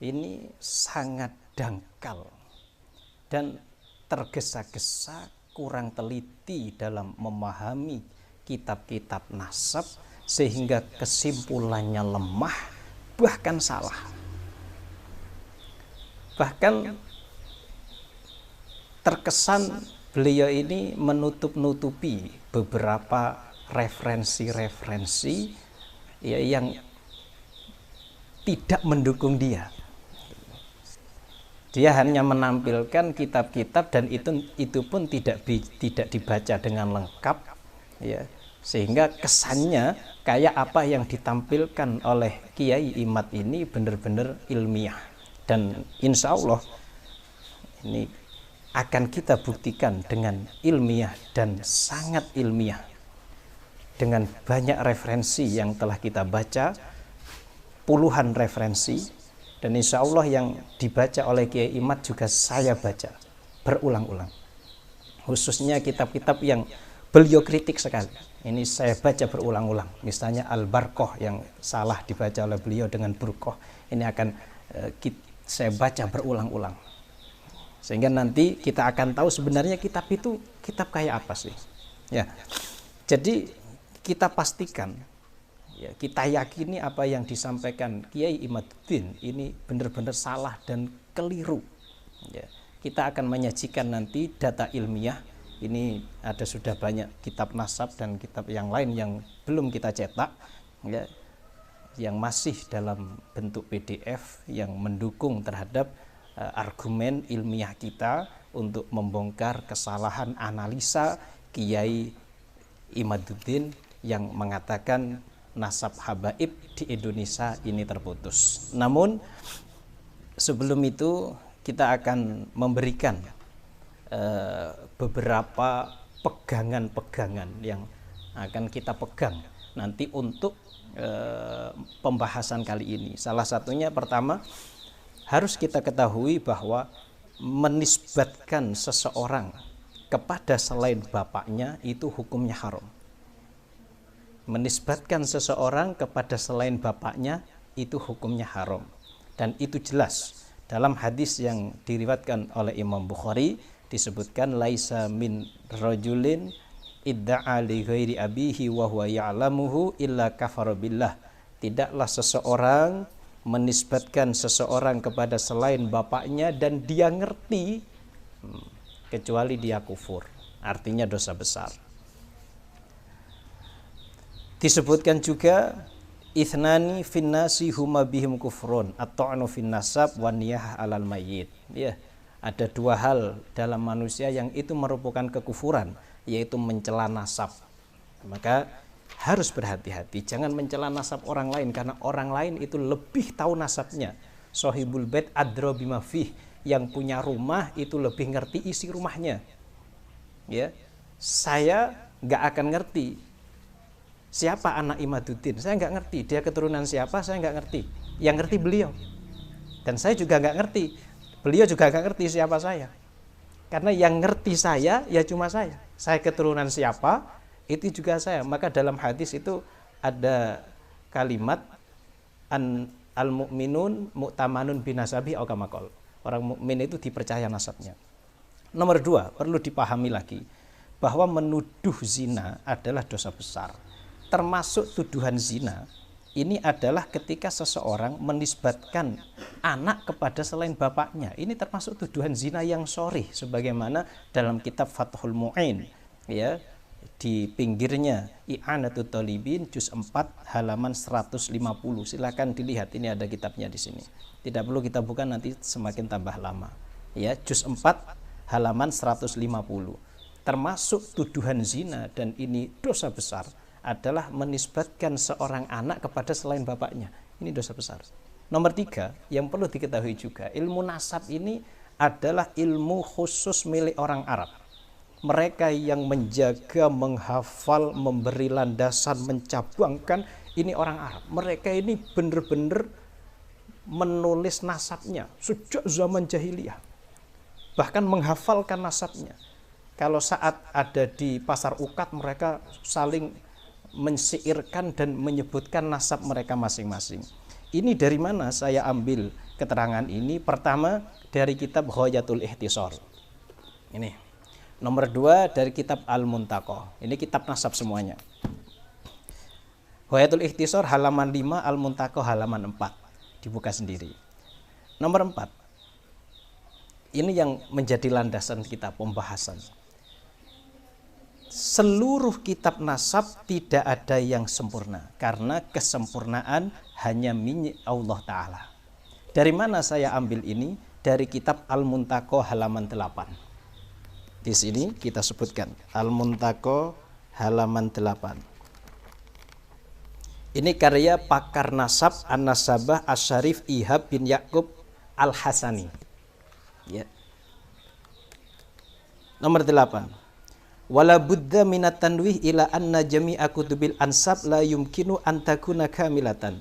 ini sangat dangkal dan tergesa-gesa, kurang teliti dalam memahami kitab-kitab nasab, sehingga kesimpulannya lemah, bahkan salah. Bahkan terkesan beliau ini menutup-nutupi beberapa referensi-referensi ya, yang tidak mendukung dia. Dia hanya menampilkan kitab-kitab dan itu pun tidak dibaca dengan lengkap, ya, sehingga kesannya kayak apa yang ditampilkan oleh Kiai Imad ini benar-benar ilmiah. Dan insya Allah ini akan kita buktikan dengan ilmiah dan sangat ilmiah, dengan banyak referensi yang telah kita baca, puluhan referensi. Dan insya Allah yang dibaca oleh Kiai Imad juga saya baca berulang-ulang. Khususnya kitab-kitab yang beliau kritik sekali. Ini saya baca berulang-ulang. Misalnya Al-Barqah yang salah dibaca oleh beliau dengan Burqah. Ini akan saya baca berulang-ulang. Sehingga nanti kita akan tahu sebenarnya kitab itu kitab kayak apa sih. Ya. Jadi kita pastikan, ya, kita yakini apa yang disampaikan Kiai Imaduddin ini benar-benar salah dan keliru. Ya, kita akan menyajikan nanti data ilmiah. Ini ada sudah banyak kitab nasab dan kitab yang lain yang belum kita cetak, ya, yang masih dalam bentuk PDF yang mendukung terhadap argumen ilmiah kita untuk membongkar kesalahan analisa Kiai Imaduddin yang mengatakan nasab habaib di Indonesia ini terputus. Namun sebelum itu kita akan memberikan beberapa pegangan-pegangan yang akan kita pegang nanti untuk pembahasan kali ini. Salah satunya pertama, harus kita ketahui bahwa menisbatkan seseorang kepada selain bapaknya itu hukumnya haram. Menisbatkan seseorang kepada selain bapaknya itu hukumnya haram, dan itu jelas dalam hadis yang diriwayatkan oleh Imam Bukhari, disebutkan laisa min rajulin idda'a li ghairi abihi wa huwa ya'lamuhu illa kafara billah. Tidaklah seseorang menisbatkan seseorang kepada selain bapaknya dan dia ngerti, kecuali dia kufur, artinya dosa besar. Disebutkan juga ithnani finnasi huma bihim kufrun at-ta'nu fin nasab wa niyah alal mayyit. Ya, ada dua hal dalam manusia yang itu merupakan kekufuran, yaitu mencela nasab. Maka harus berhati-hati, jangan mencela nasab orang lain, karena orang lain itu lebih tahu nasabnya. Sohibul bait adra bima fih, yang punya rumah itu lebih ngerti isi rumahnya. Ya, saya nggak akan ngerti siapa anak Imaduddin, saya nggak ngerti. Dia keturunan siapa, saya nggak ngerti. Yang ngerti beliau. Dan saya juga nggak ngerti. Beliau juga nggak ngerti siapa saya. Karena yang ngerti saya, ya cuma saya. Saya keturunan siapa, itu juga saya. Maka dalam hadis itu ada kalimat al-mu'minun mu'tamanun binasabi au kama qala. Orang mukmin itu dipercaya nasabnya. Nomor dua, perlu dipahami lagi bahwa menuduh zina adalah dosa besar. Termasuk tuduhan zina ini adalah ketika seseorang menisbatkan anak kepada selain bapaknya. Ini termasuk tuduhan zina yang sharih, sebagaimana dalam kitab Fathul Mu'in, ya, di pinggirnya I'anatut Talibin juz 4 halaman 150. Silakan dilihat, ini ada kitabnya di sini. Tidak perlu kita buka, nanti semakin tambah lama. Ya, juz 4 halaman 150. Termasuk tuduhan zina, dan ini dosa besar, adalah menisbatkan seorang anak kepada selain bapaknya. Ini dosa besar. Nomor tiga, yang perlu diketahui juga, ilmu nasab ini adalah ilmu khusus milik orang Arab. Mereka yang menjaga, menghafal, memberi landasan, mencabangkan, ini orang Arab. Mereka ini benar-benar menulis nasabnya sejak zaman jahiliyah. Bahkan menghafalkan nasabnya. Kalau saat ada di pasar ukat, mereka saling mensyairkan dan menyebutkan nasab mereka masing-masing. Ini dari mana saya ambil keterangan ini. Pertama dari kitab Ghayatul Ikhtisar. Ini. Nomor 2 dari kitab Al-Muntaqah. Ini kitab nasab semuanya. Ghayatul Ikhtisar halaman 5, Al-Muntaqah halaman 4. Dibuka sendiri. Nomor 4. Ini yang menjadi landasan kita pembahasan. Seluruh kitab nasab tidak ada yang sempurna, karena kesempurnaan hanya milik Allah Ta'ala. Dari mana saya ambil ini? Dari kitab Al-Muntaqah halaman 8. Di sini kita sebutkan Al-Muntaqah halaman 8. Ini karya pakar nasab An-Nasabah Asy-Syarif Ihab bin Ya'qub Al-Hasani. Ya. Nomor 8. Wala budda minat tanwih ila anna jami'a kutubil ansab la yumkinu an takuna kamilatan.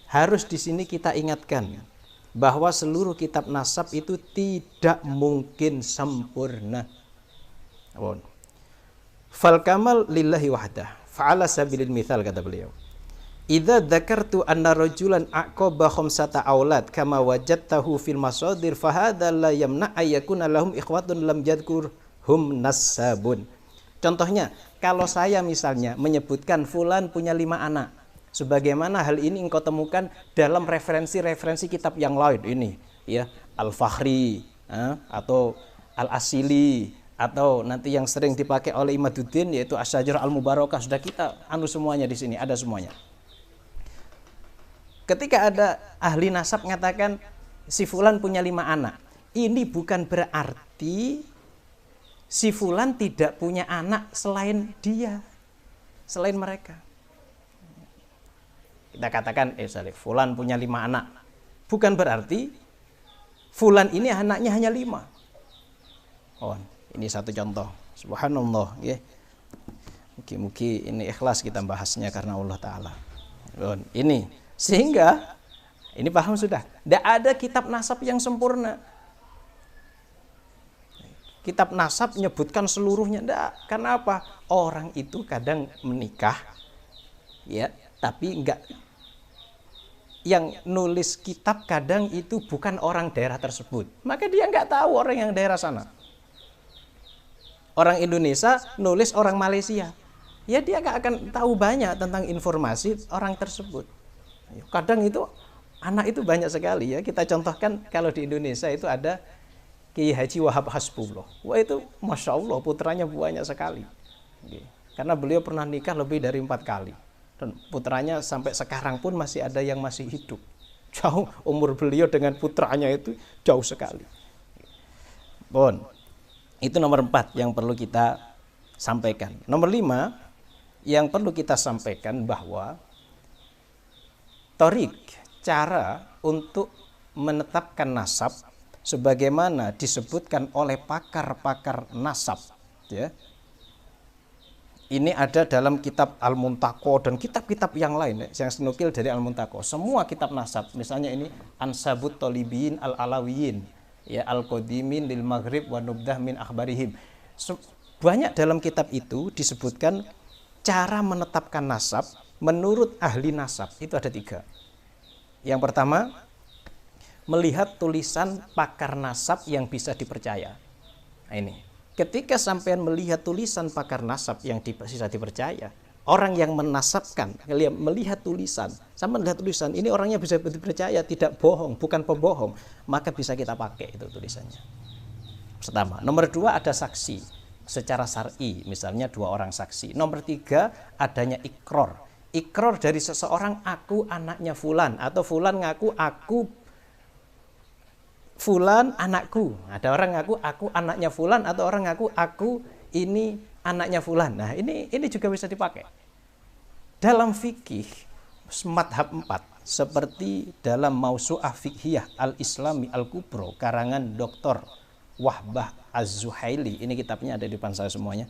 Harus di sini kita ingatkan bahwa seluruh kitab nasab itu tidak mungkin sempurna. Fal kamal lillahi wahdah. Fa'ala sabilil mithal, kata beliau. Idza dzakartu anna rajulan aqaba khamsata aulad kama wajadtahu fil masadir fa hadza la yamna ayyakuna lahum ikhwatun lam yadhkur hum nasabun. Contohnya, kalau saya misalnya menyebutkan fulan punya 5 anak, sebagaimana hal ini engkau temukan dalam referensi-referensi kitab yang lain ini, ya, Al-Fakhri, atau Al-Asili, atau nanti yang sering dipakai oleh Imaduddin yaitu Asy-Syajarah Al-Mubarakah. Sudah kita semuanya di sini, ada semuanya. Ketika ada ahli nasab mengatakan si fulan punya 5 anak, ini bukan berarti si fulan tidak punya anak selain dia, selain mereka. Kita katakan, fulan punya 5 anak. Bukan berarti fulan ini anaknya hanya 5. Oh, ini satu contoh. Subhanallah. Ya. Mungkin ini ikhlas kita bahasnya karena Allah Ta'ala. Oh, ini. Sehingga, ini paham sudah. Tidak ada kitab nasab yang sempurna. Kitab nasab menyebutkan seluruhnya. Enggak. Karena apa? Orang itu kadang menikah, ya, tapi enggak. Yang nulis kitab kadang itu bukan orang daerah tersebut. Maka dia enggak tahu orang yang daerah sana. Orang Indonesia nulis orang Malaysia. Ya dia enggak akan tahu banyak tentang informasi orang tersebut. Kadang itu anak itu banyak sekali, ya. Kita contohkan kalau di Indonesia itu ada Kiai Haji Wahab Hasbullah. Wah itu Masya Allah putranya banyak sekali. Karena beliau pernah nikah lebih dari 4 kali. Dan putranya sampai sekarang pun masih ada yang masih hidup. Jauh umur beliau dengan putranya itu jauh sekali. Bon, itu nomor 4 yang perlu kita sampaikan. Nomor 5 yang perlu kita sampaikan bahwa torik, cara untuk menetapkan nasab sebagaimana disebutkan oleh pakar-pakar nasab, ya. Ini ada dalam kitab Al-Muntaqah dan kitab-kitab yang lain, ya, yang senukil dari Al-Muntaqah. Semua kitab nasab, misalnya ini Ansabut Tolibiyin Al-Alawiyin, ya, Al-Qadimin lil Maghrib wa Nubdah min Akhbarihim. Banyak dalam kitab itu disebutkan cara menetapkan nasab menurut ahli nasab. Itu ada 3. Yang pertama, melihat tulisan pakar nasab yang bisa dipercaya. Nah, ini. Ketika sampean melihat tulisan pakar nasab yang bisa dipercaya, orang yang menasabkan, melihat tulisan, sama melihat tulisan, ini orangnya bisa dipercaya, tidak bohong, bukan pembohong, maka bisa kita pakai itu tulisannya. Pertama. Nomor 2, ada saksi secara syar'i, misalnya 2 orang saksi. Nomor 3, adanya ikror. Ikror dari seseorang, aku anaknya fulan, atau fulan ngaku aku fulan anakku. Ada orang ngaku aku anaknya fulan, atau orang ngaku aku ini anaknya fulan. Nah, ini juga bisa dipakai. Dalam fikih madhab 4, seperti dalam Mausu'ah Fiqhiyah Al-Islami Al-Kubro karangan Dr. Wahbah Az-Zuhaili. Ini kitabnya ada di depan saya semuanya.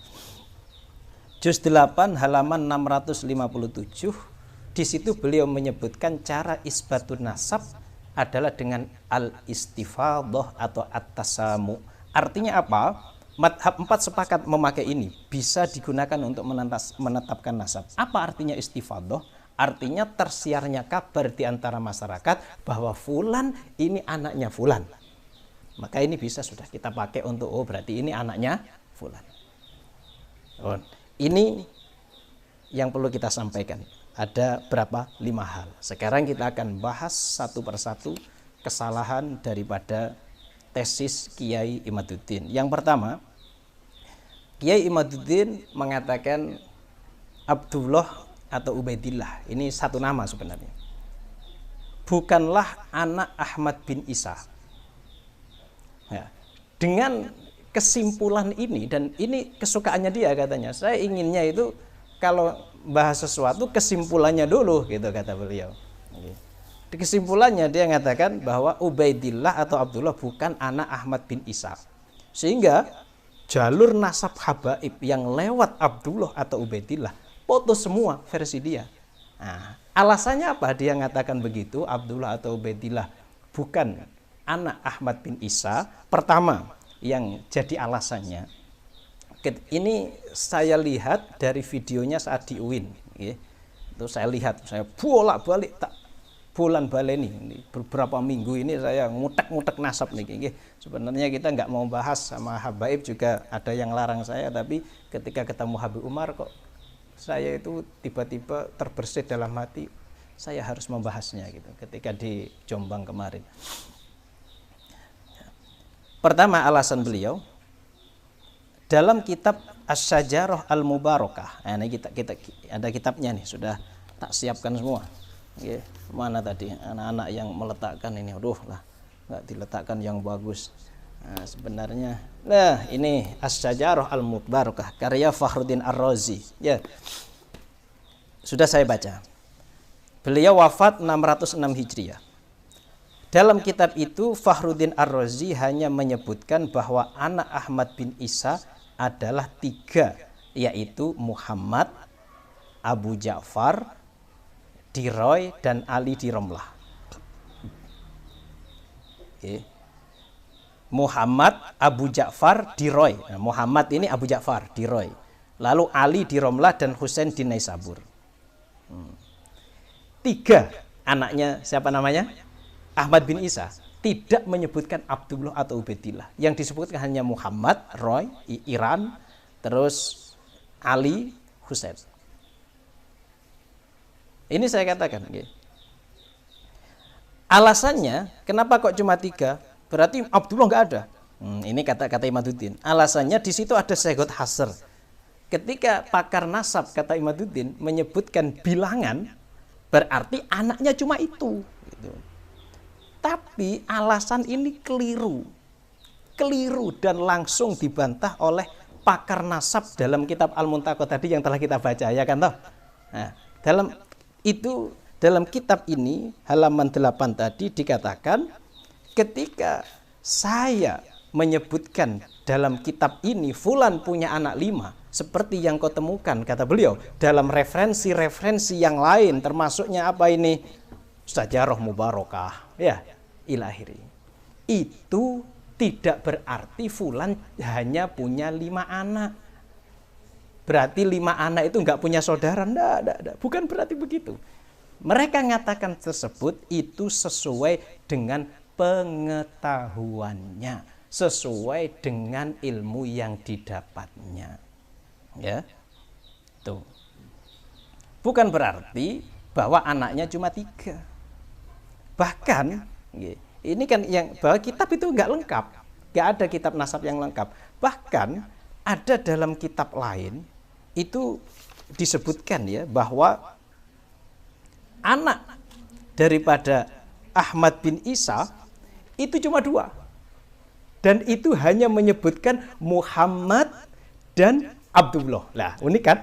Juz 8 halaman 657. Di situ beliau menyebutkan cara isbatun nasab adalah dengan al-istifadhah atau at-tasamu. Artinya apa? Madhab 4 sepakat memakai ini, bisa digunakan untuk menetapkan nasab. Apa artinya istifadhah? Artinya tersiarnya kabar di antara masyarakat bahwa fulan ini anaknya fulan. Maka ini bisa sudah kita pakai untuk oh berarti ini anaknya fulan. Oh, ini yang perlu kita sampaikan. Ada berapa? 5 hal. Sekarang kita akan bahas satu persatu kesalahan daripada tesis Kiai Imaduddin. Yang pertama, Kiai Imaduddin mengatakan Abdullah atau Ubaidillah, ini satu nama sebenarnya, bukanlah anak Ahmad bin Isa. Ya, dengan kesimpulan ini, dan ini kesukaannya dia katanya, saya inginnya itu kalau bahas sesuatu kesimpulannya dulu gitu kata beliau. Di kesimpulannya dia mengatakan bahwa Ubaidillah atau Abdullah bukan anak Ahmad bin Isa, sehingga jalur nasab habaib yang lewat Abdullah atau Ubaidillah putus semua versi dia. Nah, alasannya apa dia mengatakan begitu, Abdullah atau Ubaidillah bukan anak Ahmad bin Isa? Pertama yang jadi alasannya, ini saya lihat dari videonya saat di UIN, itu saya lihat, saya bolak-balik tak bulan baleni ini beberapa minggu ini saya ngutek-ngutek nasab nih. Sebenarnya kita nggak mau bahas sama habaib, juga ada yang larang saya, tapi ketika ketemu Habib Umar kok saya itu tiba-tiba terbersit dalam hati, saya harus membahasnya gitu ketika di Jombang kemarin. Pertama alasan beliau dalam kitab Asy-Syajarah Al-Mubarakah. Nah, ini kita ada kitabnya nih, sudah tak siapkan semua. Oke, mana tadi anak-anak yang meletakkan ini? Aduh lah, nggak diletakkan yang bagus. Nah, sebenarnya, nah ini Asy-Syajarah Al-Mubarakah karya Fakhruddin Ar-Razi. Ya, sudah saya baca. Beliau wafat 606 Hijriah. Dalam kitab itu Fakhruddin Ar-Razi hanya menyebutkan bahwa anak Ahmad bin Isa adalah 3, yaitu Muhammad, Abu Ja'far, Diroy, dan Ali di Romlah. Okay. Muhammad, Abu Ja'far, Diroy. Nah, Muhammad ini Abu Ja'far, Diroy. Lalu Ali di Romlah dan Husain di Naisabur. 3 anaknya siapa namanya? Ahmad bin Isa. Tidak menyebutkan Abdullah atau Ubaidillah. Yang disebutkan hanya Muhammad, Roy, Iran, terus Ali, Husain. Ini saya katakan. Okay. Alasannya, kenapa kok cuma 3? Berarti Abdullah nggak ada. Ini kata Imaduddin. Alasannya di situ ada Syekhut Hasr. Ketika pakar nasab kata Imaduddin menyebutkan bilangan, berarti anaknya cuma itu. Gitu. Tapi alasan ini keliru dan langsung dibantah oleh pakar nasab dalam kitab Al-Muntaqah tadi yang telah kita baca, ya kan toh? Nah, dalam kitab ini halaman 8 tadi dikatakan, ketika saya menyebutkan dalam kitab ini fulan punya anak 5 seperti yang kau temukan, kata beliau, dalam referensi yang lain, termasuknya apa ini? Syajarah Mubarakah, ya, ilahiri. Itu tidak berarti fulan hanya punya 5 anak. Berarti 5 anak itu nggak punya saudara? Nggak. Bukan berarti begitu. Mereka mengatakan tersebut itu sesuai dengan pengetahuannya, sesuai dengan ilmu yang didapatnya. Ya, tuh. Bukan berarti bahwa anaknya cuma 3. Bahkan ini kan yang bahwa kitab itu nggak lengkap, nggak ada kitab nasab yang lengkap. Bahkan ada dalam kitab lain itu disebutkan ya bahwa anak daripada Ahmad bin Isa itu cuma 2, dan itu hanya menyebutkan Muhammad dan Abdullah. Lah, unik kan?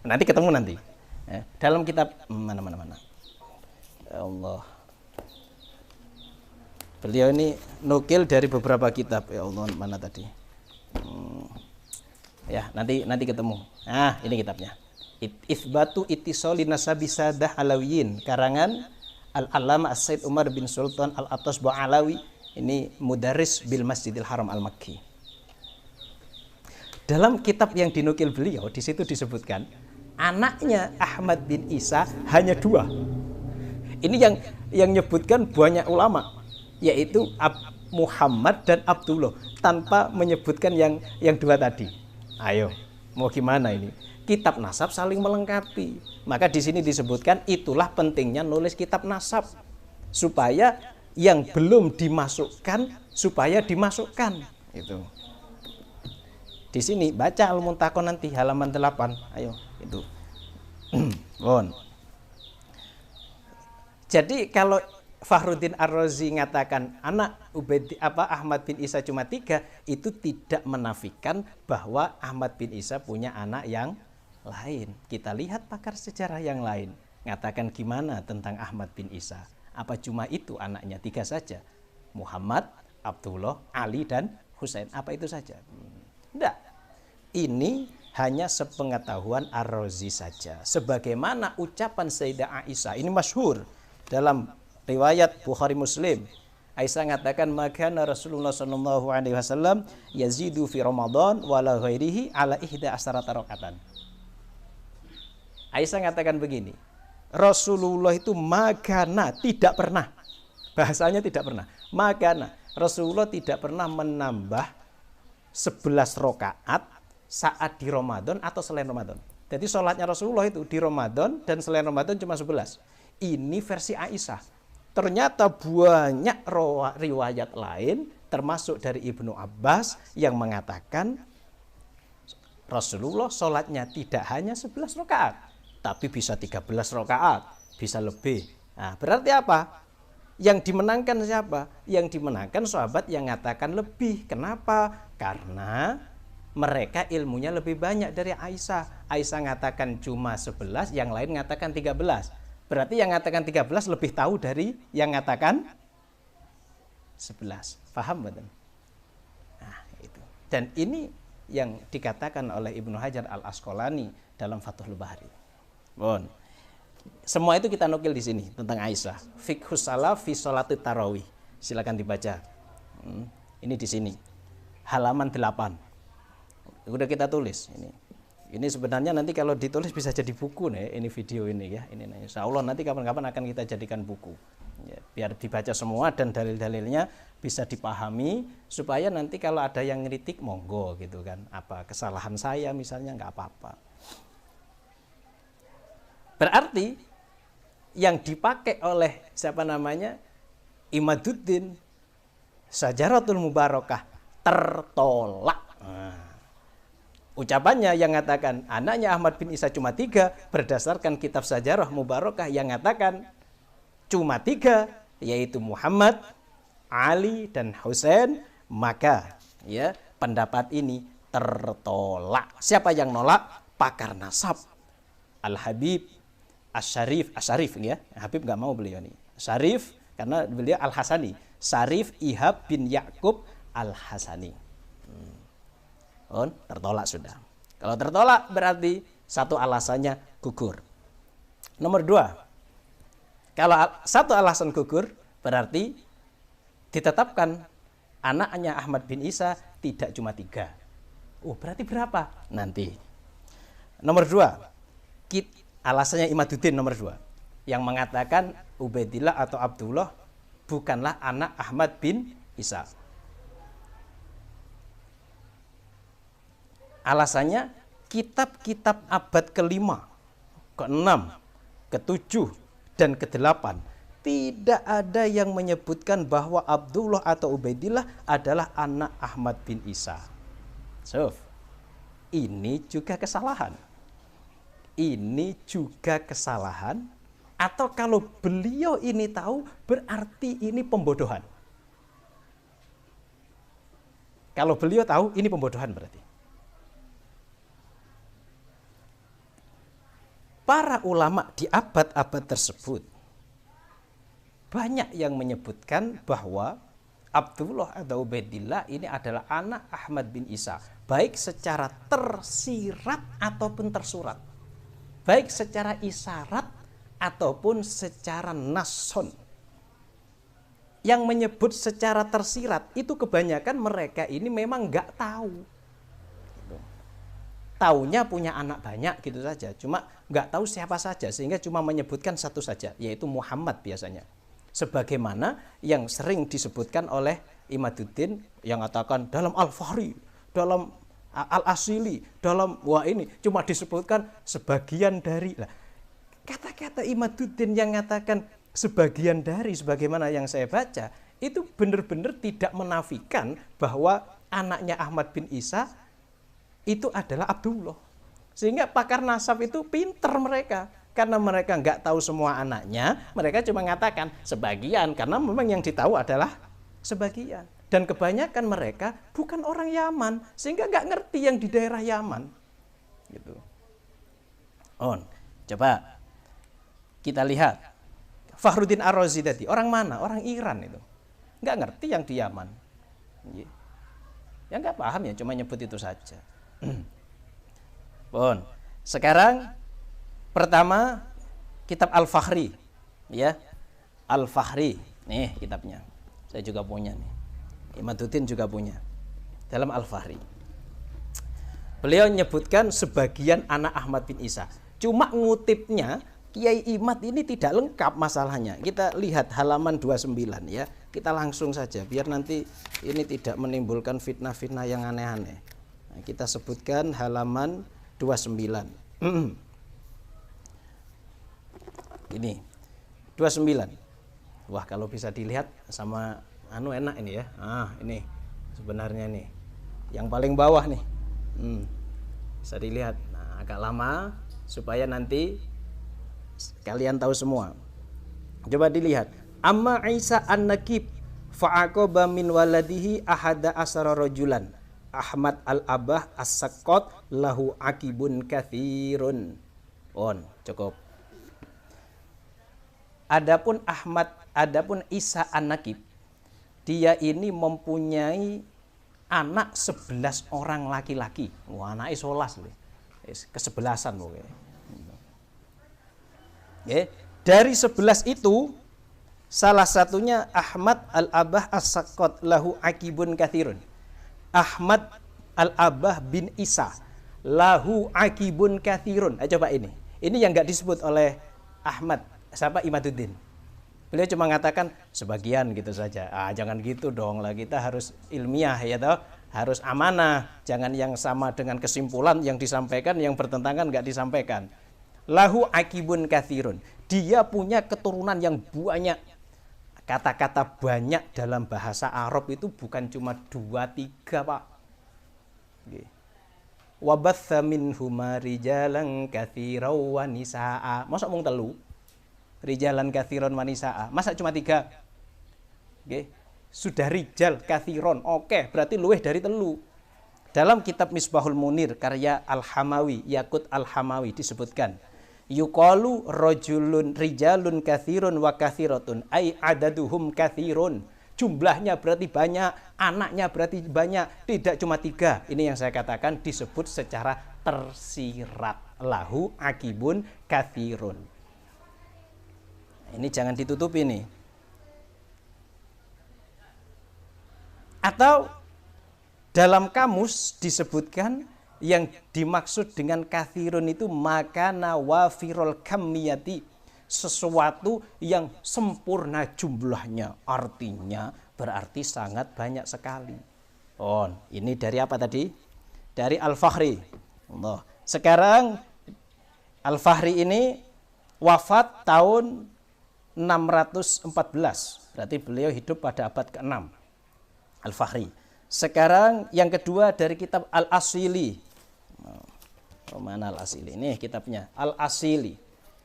Nanti ketemu nanti. Dalam kitab mana. Ya Allah. Beliau ini nukil dari beberapa kitab. Ya Allah, mana tadi? Ya, nanti ketemu. Nah, ini kitabnya. Itsbatu ittisali nasabi sadah alawiyin, karangan Al-Allamah As-Said Umar bin Sultan Al-Atas Ba'alawi. Ini mudarris bil Masjidil Haram Al-Makki. Dalam kitab yang dinukil beliau, di situ disebutkan Anaknya Ahmad bin Isa hanya dua. Ini yang nyebutkan banyak ulama, yaitu Muhammad dan Abdullah, tanpa menyebutkan yang dua tadi. Ayo, mau gimana ini? Kitab nasab saling melengkapi. Maka di sini disebutkan itulah pentingnya nulis kitab nasab, supaya yang belum dimasukkan supaya dimasukkan. Itu. Di sini baca Al-Muntaqon nanti halaman 8. Ayo, itu. Bon. Jadi kalau Fakhruddin Ar-Razi mengatakan anak Ahmad bin Isa cuma 3, itu tidak menafikan bahwa Ahmad bin Isa punya anak yang lain. Kita lihat pakar sejarah yang lain mengatakan gimana tentang Ahmad bin Isa. Apa cuma itu anaknya? 3 saja. Muhammad, Abdullah, Ali dan Husain. Apa itu saja? Tidak. Ini hanya sepengetahuan Ar-Razi saja. Sebagaimana ucapan Sayyidah Aisyah, ini masyhur dalam riwayat Bukhari Muslim. Aisyah mengatakan makana Rasulullah sallallahu alaihi wasallam yazidu fi Ramadan wala ghairihi ala 11 rakaatan. Aisyah mengatakan begini, Rasulullah itu makana, tidak pernah. Bahasanya tidak pernah. Makana, Rasulullah tidak pernah menambah 11 rakaat saat di Ramadan atau selain Ramadan. Jadi sholatnya Rasulullah itu di Ramadan dan selain Ramadan cuma 11. Ini versi Aisyah. Ternyata banyak riwayat lain termasuk dari Ibnu Abbas yang mengatakan Rasulullah sholatnya tidak hanya 11 rakaat, tapi bisa 13 rakaat, bisa lebih. Nah, berarti apa? Yang dimenangkan siapa? Yang dimenangkan sahabat yang mengatakan lebih. Kenapa? Karena mereka ilmunya lebih banyak dari Aisyah. Aisyah mengatakan cuma 11, yang lain mengatakan 13. Berarti yang mengatakan 13 lebih tahu dari yang mengatakan 11. Paham betul? Nah, itu. Dan ini yang dikatakan oleh Ibnu Hajar Al-Asqalani dalam Fathul Bari. Bon. Semua itu kita nukil di sini tentang Aisyah. Fiqhus salaf fi sholatit tarawih. Silakan dibaca. Ini di sini. Halaman 8. Udah kita tulis ini. Ini sebenarnya nanti kalau ditulis bisa jadi buku nih, ini video ini ya. Ini insya Allah nanti kapan-kapan akan kita jadikan buku. Ya, biar dibaca semua dan dalil-dalilnya bisa dipahami supaya nanti kalau ada yang ngeritik monggo gitu kan. Apa kesalahan saya misalnya nggak apa-apa. Berarti yang dipakai oleh siapa namanya? Imaduddin Syajaratul Mubarakah tertolak. Ucapannya yang mengatakan anaknya Ahmad bin Isa cuma 3 berdasarkan kitab Sajarah Mubarakah yang mengatakan cuma 3, yaitu Muhammad, Ali dan Husain, maka ya pendapat ini tertolak. Siapa yang nolak? Pakar nasab Al-Habib Asy-Syarif ya. Habib nggak mau beliau nih. Syarif karena beliau Al-Hasani. Syarif Ihab bin Yakub Al-Hasani. Tertolak sudah. Kalau tertolak berarti satu alasannya gugur. Nomor 2, kalau satu alasan gugur berarti ditetapkan anaknya Ahmad bin Isa tidak cuma 3. Berarti berapa? Nanti. Nomor 2, alasannya Imaduddin nomor 2 yang mengatakan Ubaidillah atau Abdullah bukanlah anak Ahmad bin Isa. Alasannya kitab-kitab abad ke-5, ke-6, ke-7, dan ke-8 tidak ada yang menyebutkan bahwa Abdullah atau Ubaidillah adalah anak Ahmad bin Isa. Ini juga kesalahan. Ini juga kesalahan. Atau kalau beliau ini tahu berarti ini pembodohan. Kalau beliau tahu ini pembodohan berarti. Para ulama di abad-abad tersebut banyak yang menyebutkan bahwa Abdullah atau Ubaidillah ini adalah anak Ahmad bin Isa, baik secara tersirat ataupun tersurat, baik secara isyarat ataupun secara nason. Yang menyebut secara tersirat itu kebanyakan mereka ini memang nggak tahu. taunya punya anak banyak gitu saja, cuma nggak tahu siapa saja, sehingga cuma menyebutkan satu saja, yaitu Muhammad biasanya. Sebagaimana yang sering disebutkan oleh Imaduddin yang mengatakan dalam Al-Fahri, dalam Al-Asili, dalam wah ini cuma disebutkan sebagian dari. Lah, kata-kata Imaduddin yang mengatakan sebagian dari, sebagaimana yang saya baca, itu benar-benar tidak menafikan bahwa anaknya Ahmad bin Isa itu adalah Abdullah. Sehingga pakar nasab itu pinter mereka, karena mereka nggak tahu semua anaknya, mereka cuma mengatakan sebagian, karena memang yang ditahu adalah sebagian. Dan kebanyakan mereka bukan orang Yaman, sehingga nggak ngerti yang di daerah Yaman. Gitu. Coba kita lihat Fakhruddin Ar-Razi tadi, orang mana? Orang Iran itu. Nggak ngerti yang di Yaman. Ya nggak paham ya, cuma nyebut itu saja. Sekarang pertama kitab Al-Fakhri, ya. Al-Fakhri, nih kitabnya. Saya juga punya nih. Imaduddin juga punya. Dalam Al-Fakhri. Beliau menyebutkan sebagian anak Ahmad bin Isa. Cuma ngutipnya Kiai Imad ini tidak lengkap masalahnya. Kita lihat halaman 29 ya. Kita langsung saja biar nanti ini tidak menimbulkan fitnah-fitnah yang aneh-aneh. Nah, kita sebutkan halaman 29. Ini 29. Wah, kalau bisa dilihat sama enak ini ya. Ini sebenarnya nih yang paling bawah nih. Bisa dilihat. Nah, agak lama supaya nanti kalian tahu semua. Coba dilihat. Amma Isa an-Nakib fa'aqaba min waladihi ahada asara rajulan. Ahmad al-Abah as-Saqqat lahu akibun katsirun. Cukup. Adapun Isa an-Nakib, dia ini mempunyai anak 11 orang laki-laki. Wah, anaknya 11 kesebelasan pokoknya. Dari 11 itu salah satunya Ahmad al-Abah as-Saqqat lahu akibun katsirun. Ahmad al-Abah bin Isa lahu akibun katsirun. Coba ini yang nggak disebut oleh Ahmad, siapa? Imaduddin. Beliau cuma mengatakan sebagian gitu saja. Jangan gitu dong lah, kita harus ilmiah ya toh, harus amanah. Jangan yang sama dengan kesimpulan yang disampaikan, yang bertentangan nggak disampaikan. Lahu akibun katsirun. Dia punya keturunan yang banyak. Kata-kata banyak dalam bahasa Arab itu bukan cuma 2-3, Pak. Wabatha minhuma rijalan katsiran wa nisaa. Masa mung telu? Rijalan katsiran wa nisaa. Masa cuma 3? Sudah rijal katsiron. Oke, berarti luweh dari telu. Dalam kitab Misbahul Munir karya Al-Hamawi, Yakut Al-Hamawi disebutkan yuqalu rajulun rijalun katsirun wa katsiratun ai adaduhum katsirun. Jumlahnya berarti banyak, anaknya berarti banyak, tidak cuma 3. Ini yang saya katakan disebut secara tersirat. Lahu akibun katsirun. Ini jangan ditutupi nih. Atau dalam kamus disebutkan yang dimaksud dengan kathirun itu makana wafirul kamiyati, sesuatu yang sempurna jumlahnya, artinya berarti sangat banyak sekali. Ini dari apa tadi? Dari Al-Fakhri. Sekarang Al-Fakhri ini wafat tahun 614, berarti beliau hidup pada abad ke-6. Al-Fakhri. Sekarang yang kedua dari kitab Al-Asili. Mana Al-Asili? Ini kitabnya Al-Asili.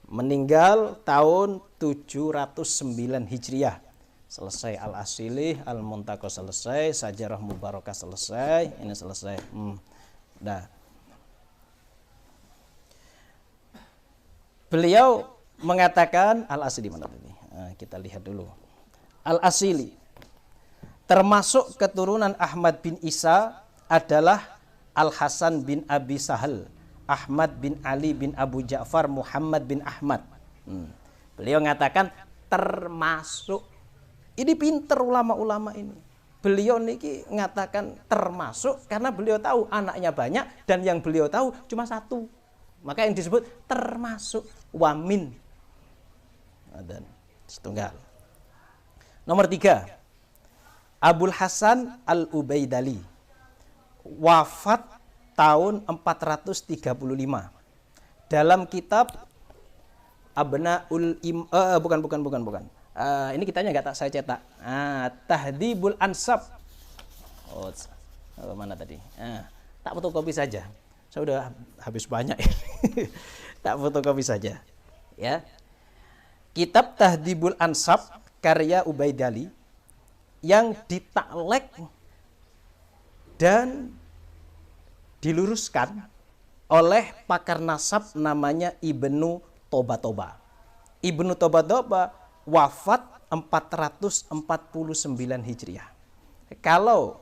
Meninggal tahun 709 Hijriah. Selesai Al-Asili, Al-Muntaqo selesai, Sajarah Mubarakah selesai, ini selesai. Beliau mengatakan Al-Asili mana tadi? Kita lihat dulu. Al-Asili termasuk keturunan Ahmad bin Isa adalah Al-Hasan bin Abi Sahal, Ahmad bin Ali bin Abu Ja'far, Muhammad bin Ahmad. Beliau mengatakan termasuk. Ini pinter ulama-ulama ini. beliau niki ngatakan termasuk karena beliau tahu anaknya banyak dan yang beliau tahu cuma satu. Maka yang disebut termasuk wamin. Dan setunggal. Nomor 3. Abul Hasan Al-Ubaidali. Wafat tahun 435. Dalam kitab Abnaul bukan. Ini kitanya nggak saya cetak. Tahdhibul Ansab. Mana tadi? Tak fotokopi saja. Saya udah habis banyak. Tak fotokopi saja. Ya. Kitab Tahdhibul Ansab karya Ubaidali yang ditaklek dan diluruskan oleh pakar nasab namanya Ibnu Tobatoba. Ibnu Tobatoba wafat 449 Hijriah. Kalau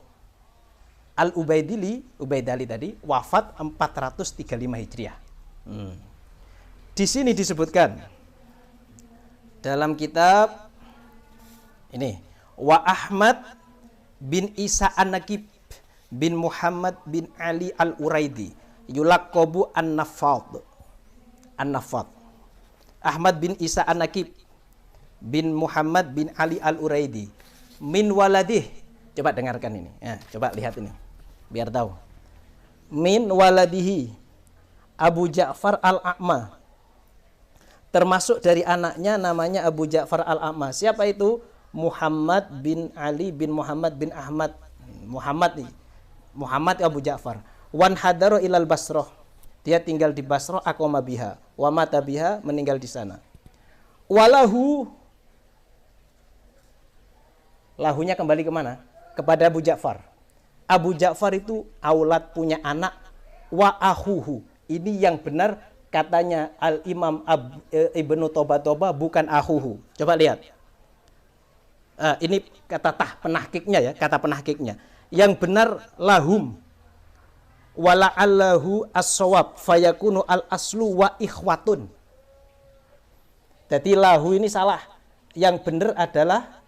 Ubaidali tadi wafat 435 Hijriah. Di sini disebutkan dalam kitab ini wa Ahmad bin Isa An-Nakib bin Muhammad bin Ali Al-Uraidi yulaqabu An-Nafad. Ahmad bin Isa An-Nakib bin Muhammad bin Ali Al-Uraidi min waladih. Coba dengarkan ini. Coba lihat ini biar tahu. Min waladihi Abu Ja'far Al-A'ma. Termasuk dari anaknya namanya Abu Ja'far Al-A'ma. Siapa itu? Muhammad bin Ali bin Muhammad bin Ahmad. Muhammad Abu Ja'far. Wan hadaro ilal Basroh. Dia tinggal di Basroh, aqama biha. Wa mata biha, meninggal di sana. Walahu. Lahunya kembali kemana? Kepada Abu Ja'far. Abu Ja'far itu aulad, punya anak. Wa ahuhu. Ini yang benar katanya Al-Imam Ibnu Tobatoba, bukan ahuhu. Coba lihat. Ini kata penahkiknya ya, kata penahkiknya. Yang benar lahum. Wala'allahu as-sawab fayakunu al-aslu wa ikhwatun. Jadi lahu ini salah. Yang benar adalah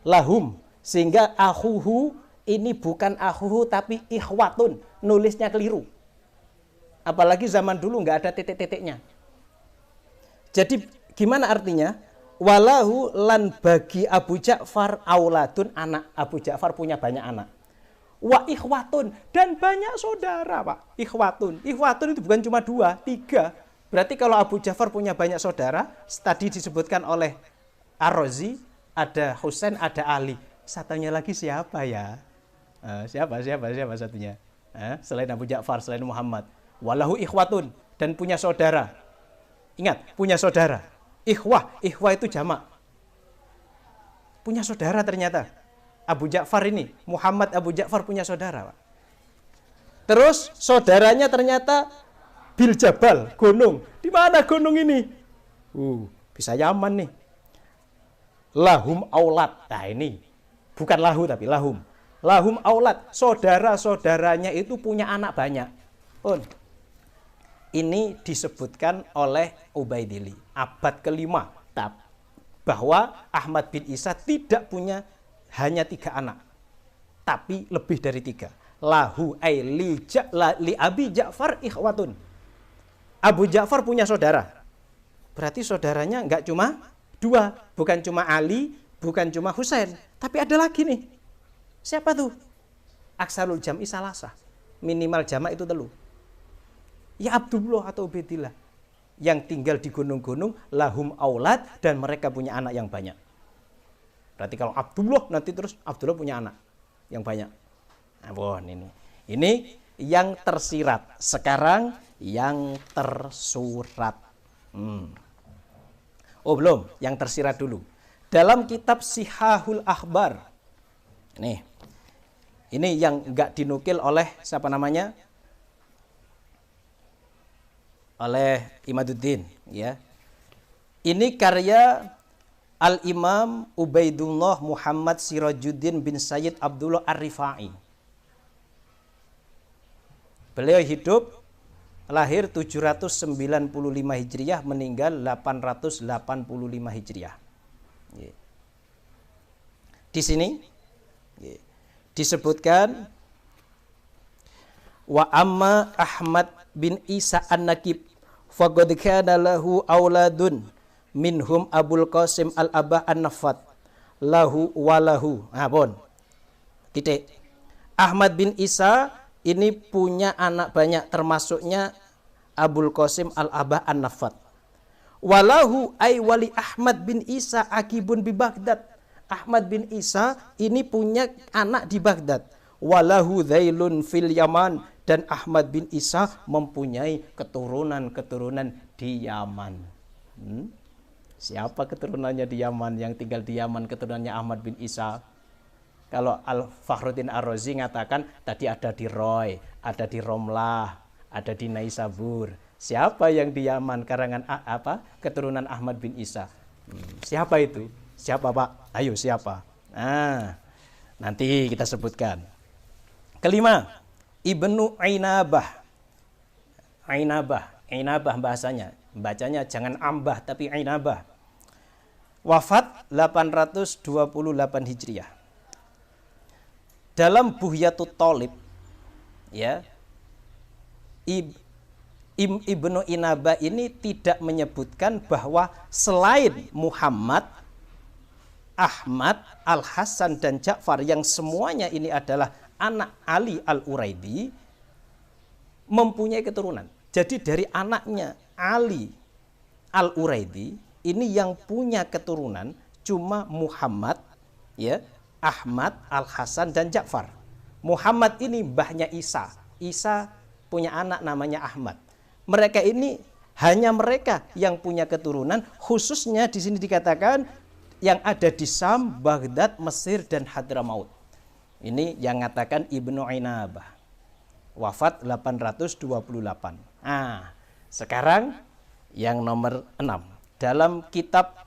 lahum. Sehingga ahuhu ini bukan ahuhu tapi ikhwatun. Nulisnya keliru. Apalagi zaman dulu nggak ada titik-titiknya. Jadi gimana artinya? Walahu lan bagi Abu Ja'far auladun, anak. Abu Ja'far punya banyak anak. Wa ikhwatun, dan banyak saudara, Pak. Ikhwatun itu bukan cuma 2, 3. Berarti kalau Abu Ja'far punya banyak saudara, tadi disebutkan oleh Ar-Razi, ada Husain, ada Ali. Satunya lagi siapa ya? Siapa satunya? Selain Abu Ja'far, selain Muhammad. Walahu ikhwatun, dan punya saudara. Ingat, punya saudara. Ikhwah itu jamak. Punya saudara ternyata. Abu Ja'far ini, Muhammad Abu Ja'far punya saudara, Pak. Terus saudaranya ternyata Bil Jabal, gunung. Di mana gunung ini? Bisa Yaman nih. Lahum aulad. Nah ini bukan lahu tapi lahum. Lahum aulad, saudara-saudaranya itu punya anak banyak. Ini disebutkan oleh Ubaidili, abad ke-5, bahwa Ahmad bin Isa tidak punya hanya 3 anak, tapi lebih dari 3. Lahu ay li Abi Ja'far ikhwatun. Abu Ja'far punya saudara. Berarti saudaranya enggak cuma 2, bukan cuma Ali, bukan cuma Husain, tapi ada lagi nih. Siapa tuh? Aksarul jam'i salasah. Minimal jamak itu 3. Ya Abdullah atau Ubaidillah yang tinggal di gunung-gunung, lahum aulad, dan mereka punya anak yang banyak. Berarti kalau Abdullah nanti terus Abdullah punya anak yang banyak. Ini yang tersirat. Sekarang yang tersurat. Belum, yang tersirat dulu. Dalam kitab Sihahul Akhbar. Ini yang enggak dinukil oleh siapa namanya? Oleh Imaduddin, ya. Ini karya Al-Imam Ubaidullah Muhammad Sirajuddin bin Sayyid Abdullah Ar-Rifai. Beliau hidup lahir 795 Hijriah, meninggal 885 Hijriah. Di sini disebutkan wa amma Ahmad bin Isa an-Nakib faqad kana lahu auladun minhum Abul Qasim al-Abah an-Nafat lahu walahu. Titik. Ahmad bin Isa ini punya anak banyak, termasuknya Abul Qasim al-Abah an-Nafat. Walahu ay wali Ahmad bin Isa akibun bi Baghdad. Ahmad bin Isa ini punya anak di Baghdad. Walahu dhailun fil Yaman, dan Ahmad bin Isa mempunyai keturunan-keturunan di Yaman. Siapa keturunannya di Yaman? Yang tinggal di Yaman keturunannya Ahmad bin Isa. Kalau Al-Fakhruddin Ar-Razi ngatakan tadi ada di Roy, ada di Romlah, ada di Naisabur. Siapa yang di Yaman karangan keturunan Ahmad bin Isa? Siapa itu? Siapa, Pak? Ayo, siapa? Nanti kita sebutkan. Kelima, Ibnu Ainabah. Ainabah bahasanya. Bacanya jangan ambah tapi Ainabah. Wafat 828 Hijriah. Dalam Buhyatut Thalib, ya, Ibnu Inabah ini tidak menyebutkan bahwa selain Muhammad, Ahmad, Al-Hasan dan Ja'far yang semuanya ini adalah anak Ali Al-Uraidi mempunyai keturunan. Jadi dari anaknya Ali Al-Uraidi ini yang punya keturunan cuma Muhammad, ya, Ahmad, Al-Hasan dan Ja'far. Muhammad ini mbahnya Isa. Isa punya anak namanya Ahmad. Mereka ini hanya mereka yang punya keturunan, khususnya di sini dikatakan yang ada di Sam, Baghdad, Mesir dan Hadramaut. Ini yang mengatakan Ibnu Ainabah. Wafat 828. Sekarang yang nomor 6. Dalam kitab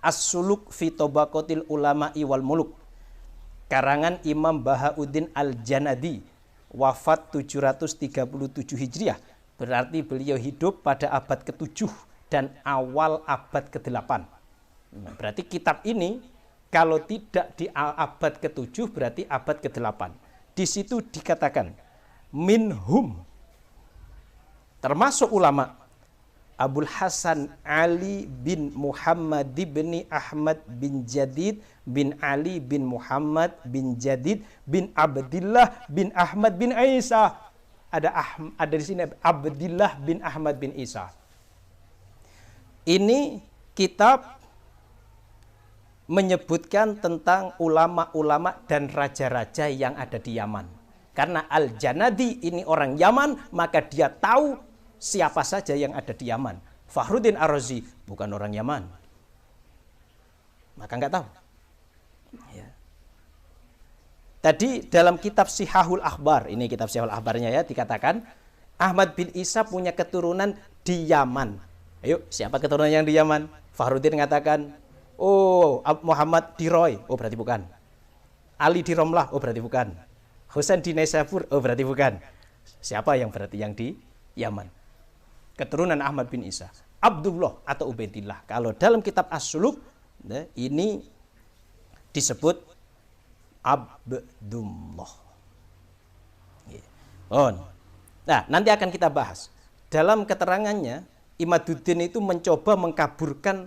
As-Suluk fi Tabaqatil Ulama'i wal Muluk, karangan Imam Bahauddin Al-Janadi, wafat 737 Hijriah. Berarti beliau hidup pada abad ke-7 dan awal abad ke-8. Berarti kitab ini kalau tidak di abad ke-7 berarti abad ke-8. Di situ dikatakan minhum, termasuk ulama, Abul Hasan Ali bin Muhammad bin Ahmad bin Jadid bin Ali bin Muhammad bin Jadid bin Abdillah bin Ahmad bin Isa. Ada di sini Abdillah bin Ahmad bin Isa. Ini kitab menyebutkan tentang ulama-ulama dan raja-raja yang ada di Yaman. Karena Al-Janadi ini orang Yaman, maka dia tahu siapa saja yang ada di Yaman. Fakhruddin Ar-Razi bukan orang Yaman, maka nggak tahu. Ya. Tadi dalam kitab Sihahul Akhbar, ini kitab Sihahul Akhbarnya ya, dikatakan Ahmad bin Isa punya keturunan di Yaman. Ayo, siapa keturunan yang di Yaman? Fakhruddin mengatakan, oh, Muhammad di Roy, oh berarti bukan. Ali di Romlah, oh berarti bukan. Husain di Naisabur, oh berarti bukan. Siapa yang berarti yang di Yaman? Keturunan Ahmad bin Isa. Abdullah atau Ubaidillah. Kalau dalam kitab As-Suluk, ini disebut Abdullah. Nah, nanti akan kita bahas. Dalam keterangannya, Imaduddin itu mencoba mengkaburkan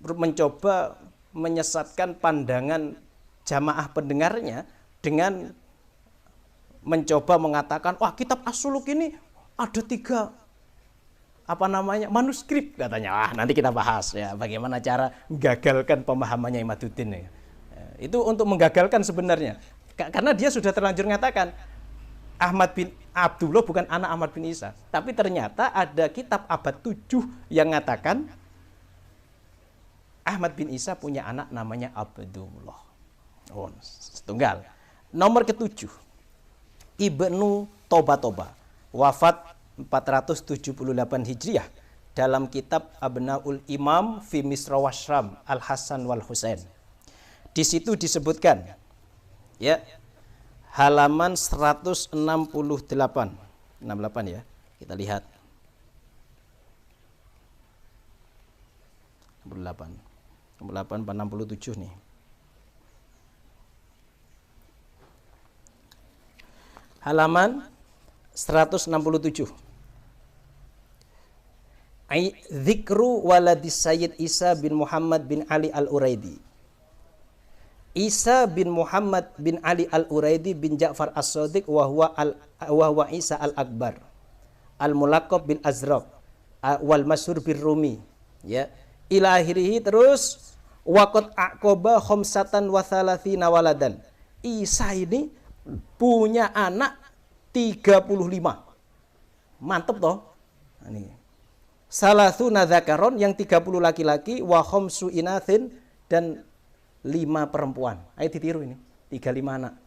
mencoba menyesatkan pandangan jamaah pendengarnya dengan mencoba mengatakan, wah kitab As-Suluk ini ada 3 manuskrip katanya. Nanti kita bahas ya bagaimana cara menggagalkan pemahamannya Imaduddin ya. Itu untuk menggagalkan sebenarnya. Karena dia sudah terlanjur mengatakan Ahmad bin Abdullah bukan anak Ahmad bin Isa. Tapi ternyata ada kitab abad 7 yang mengatakan Ahmad bin Isa punya anak namanya Abdullah. Oh, setunggal. Nomor ke-7, Ibnu Toba, wafat 478 Hijriah, dalam kitab Abnaul Imam fi Misra Washram Al-Hasan wal Husain. Di situ disebutkan ya, halaman 168 ya, kita lihat 68 67 nih. halaman 167. Dzikru waladis Sayyid Isa bin Muhammad bin Ali al-Uraidi. Isa bin Muhammad bin Ali al-Uraidi bin Ja'far as-Shadiq wa huwa Isa al-Akbar al-mulaqab bin Azraq wal masyhur bir Rumi, ya. Ila akhirih, terus waqad aqaba khamsatan wa thalathina waladan. Isa ini punya anak 35. Mantep toh? Ini. Salasuna dzakaron, yang 30 laki-laki, wa khamsu inathin, dan 5 perempuan. Ayo ditiru ini, 35 anak.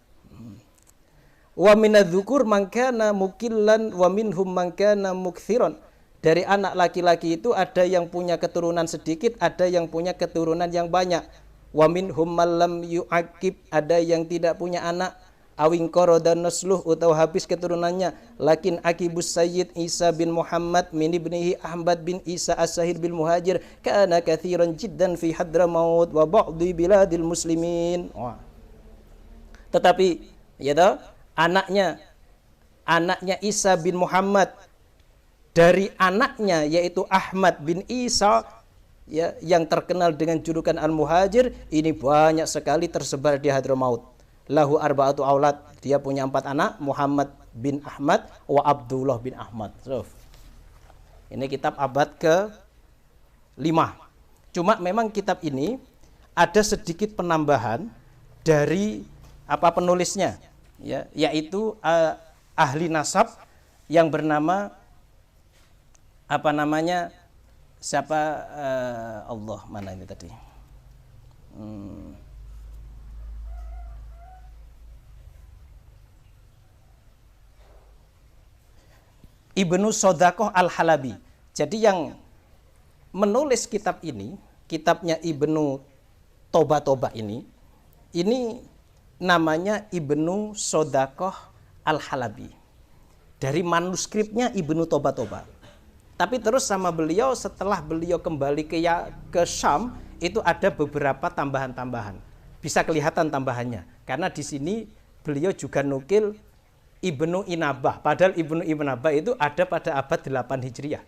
Wa minadzukur man kana mukillan wa minhum man kana mukthiron. Dari anak laki-laki itu ada yang punya keturunan sedikit, ada yang punya keturunan yang banyak. Wa minhum man lam yu'aqib, ada yang tidak punya anak. Awing qaradan nasluh, atau habis keturunannya. Lakin akibus Sayyid Isa bin Muhammad min ibnihi Ahmad bin Isa as-Sahir bil Muhajir kana katsiran jiddan fi Hadramaut wa ba'di biladil muslimin. Wah. Tetapi ya toh, anaknya Isa bin Muhammad, dari anaknya yaitu Ahmad bin Isa, ya, yang terkenal dengan julukan Al-Muhajir, ini banyak sekali tersebar di Hadramaut. Lahu arba'atu aulad, dia punya 4 anak, Muhammad bin Ahmad wa Abdullah bin Ahmad. So, ini kitab abad ke-5. Cuma memang kitab ini ada sedikit penambahan dari penulisnya, ya, yaitu ahli nasab yang bernama Allah, mana ini tadi? Ibnu Sodaqoh al-Halabi. Jadi yang menulis kitab ini, kitabnya Ibnu Toba ini namanya Ibnu Sodaqoh al-Halabi. Dari manuskripnya Ibnu Toba. Tapi terus sama beliau, setelah beliau kembali ke Syam, itu ada beberapa tambahan-tambahan. Bisa kelihatan tambahannya, karena di sini beliau juga nukil Ibnu Inabah, padahal Ibnu Inabah itu ada pada abad 8 Hijriah.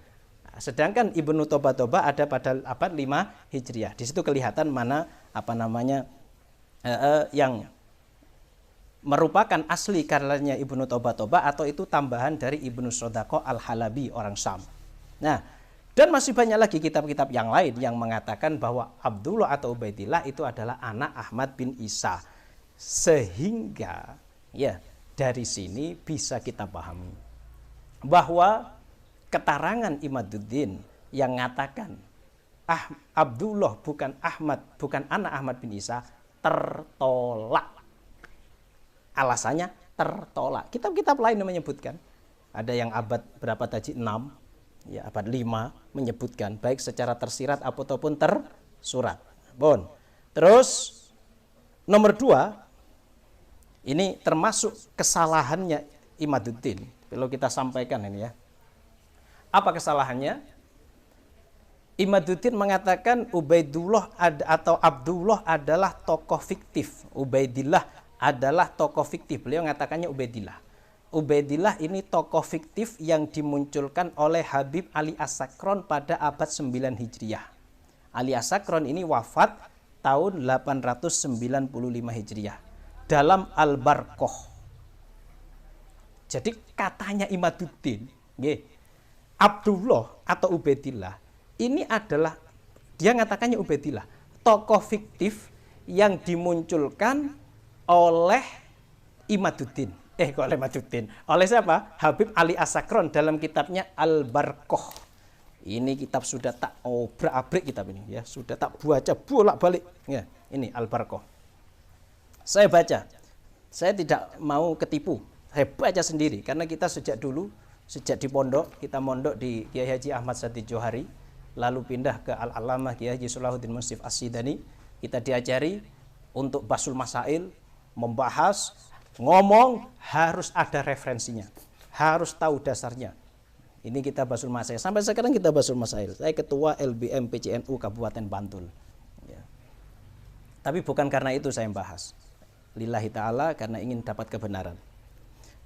Sedangkan Ibnu Toba ada pada abad 5 Hijriah. Di situ kelihatan mana yang merupakan asli karyanya Ibnu Toba atau itu tambahan dari Ibnu Sodaqoh al-Halabi, orang Syam. Nah, dan masih banyak lagi kitab-kitab yang lain yang mengatakan bahwa Abdullah atau Ubaidillah itu adalah anak Ahmad bin Isa. Sehingga ya, dari sini bisa kita pahami bahwa keterangan Imaduddin yang mengatakan Abdullah bukan Ahmad, bukan anak Ahmad bin Isa, tertolak. Alasannya tertolak. Kitab-kitab lain yang menyebutkan, ada yang abad berapa tadi, 6, ya, abad 5 menyebutkan baik secara tersirat ataupun tersurat. Bon. Terus nomor 2, ini termasuk kesalahannya Imaduddin. Perlu kita sampaikan ini ya. Apa kesalahannya? Imaduddin mengatakan Ubaidullah atau Abdullah adalah tokoh fiktif. Ubaidillah adalah tokoh fiktif. Beliau mengatakannya Ubaidillah. Ubaidillah ini tokoh fiktif yang dimunculkan oleh Habib Ali As-Sakron pada abad 9 Hijriah. Ali As-Sakron ini wafat tahun 895 Hijriah. Dalam Al-Barqoh. Jadi katanya Imaduddin, Abdullah atau Ubaidillah ini adalah, dia mengatakannya Ubaidillah, tokoh fiktif yang dimunculkan oleh Imaduddin. Oleh siapa? Habib Ali As-Sakron dalam kitabnya Al-Barqoh. Ini kitab sudah tak obrak-abrik kitab ini, ya, sudah tak baca bolak-balik. Ya, ini Al-Barqoh. Saya baca, saya tidak mau ketipu, saya baca sendiri, karena kita sejak dulu, sejak di pondok, kita mondok di Kiai Haji Ahmad Sati Johari, lalu pindah ke Al-Alamah Kiai Haji Salahuddin Munsif As-Sidani, kita diajari untuk basul masail, membahas, ngomong, harus ada referensinya, harus tahu dasarnya. Ini kita basul masail, sampai sekarang kita basul masail. Saya ketua LBM PCNU Kabupaten Bantul, ya. Tapi bukan karena itu saya membahas, lillahi ta'ala, karena ingin dapat kebenaran.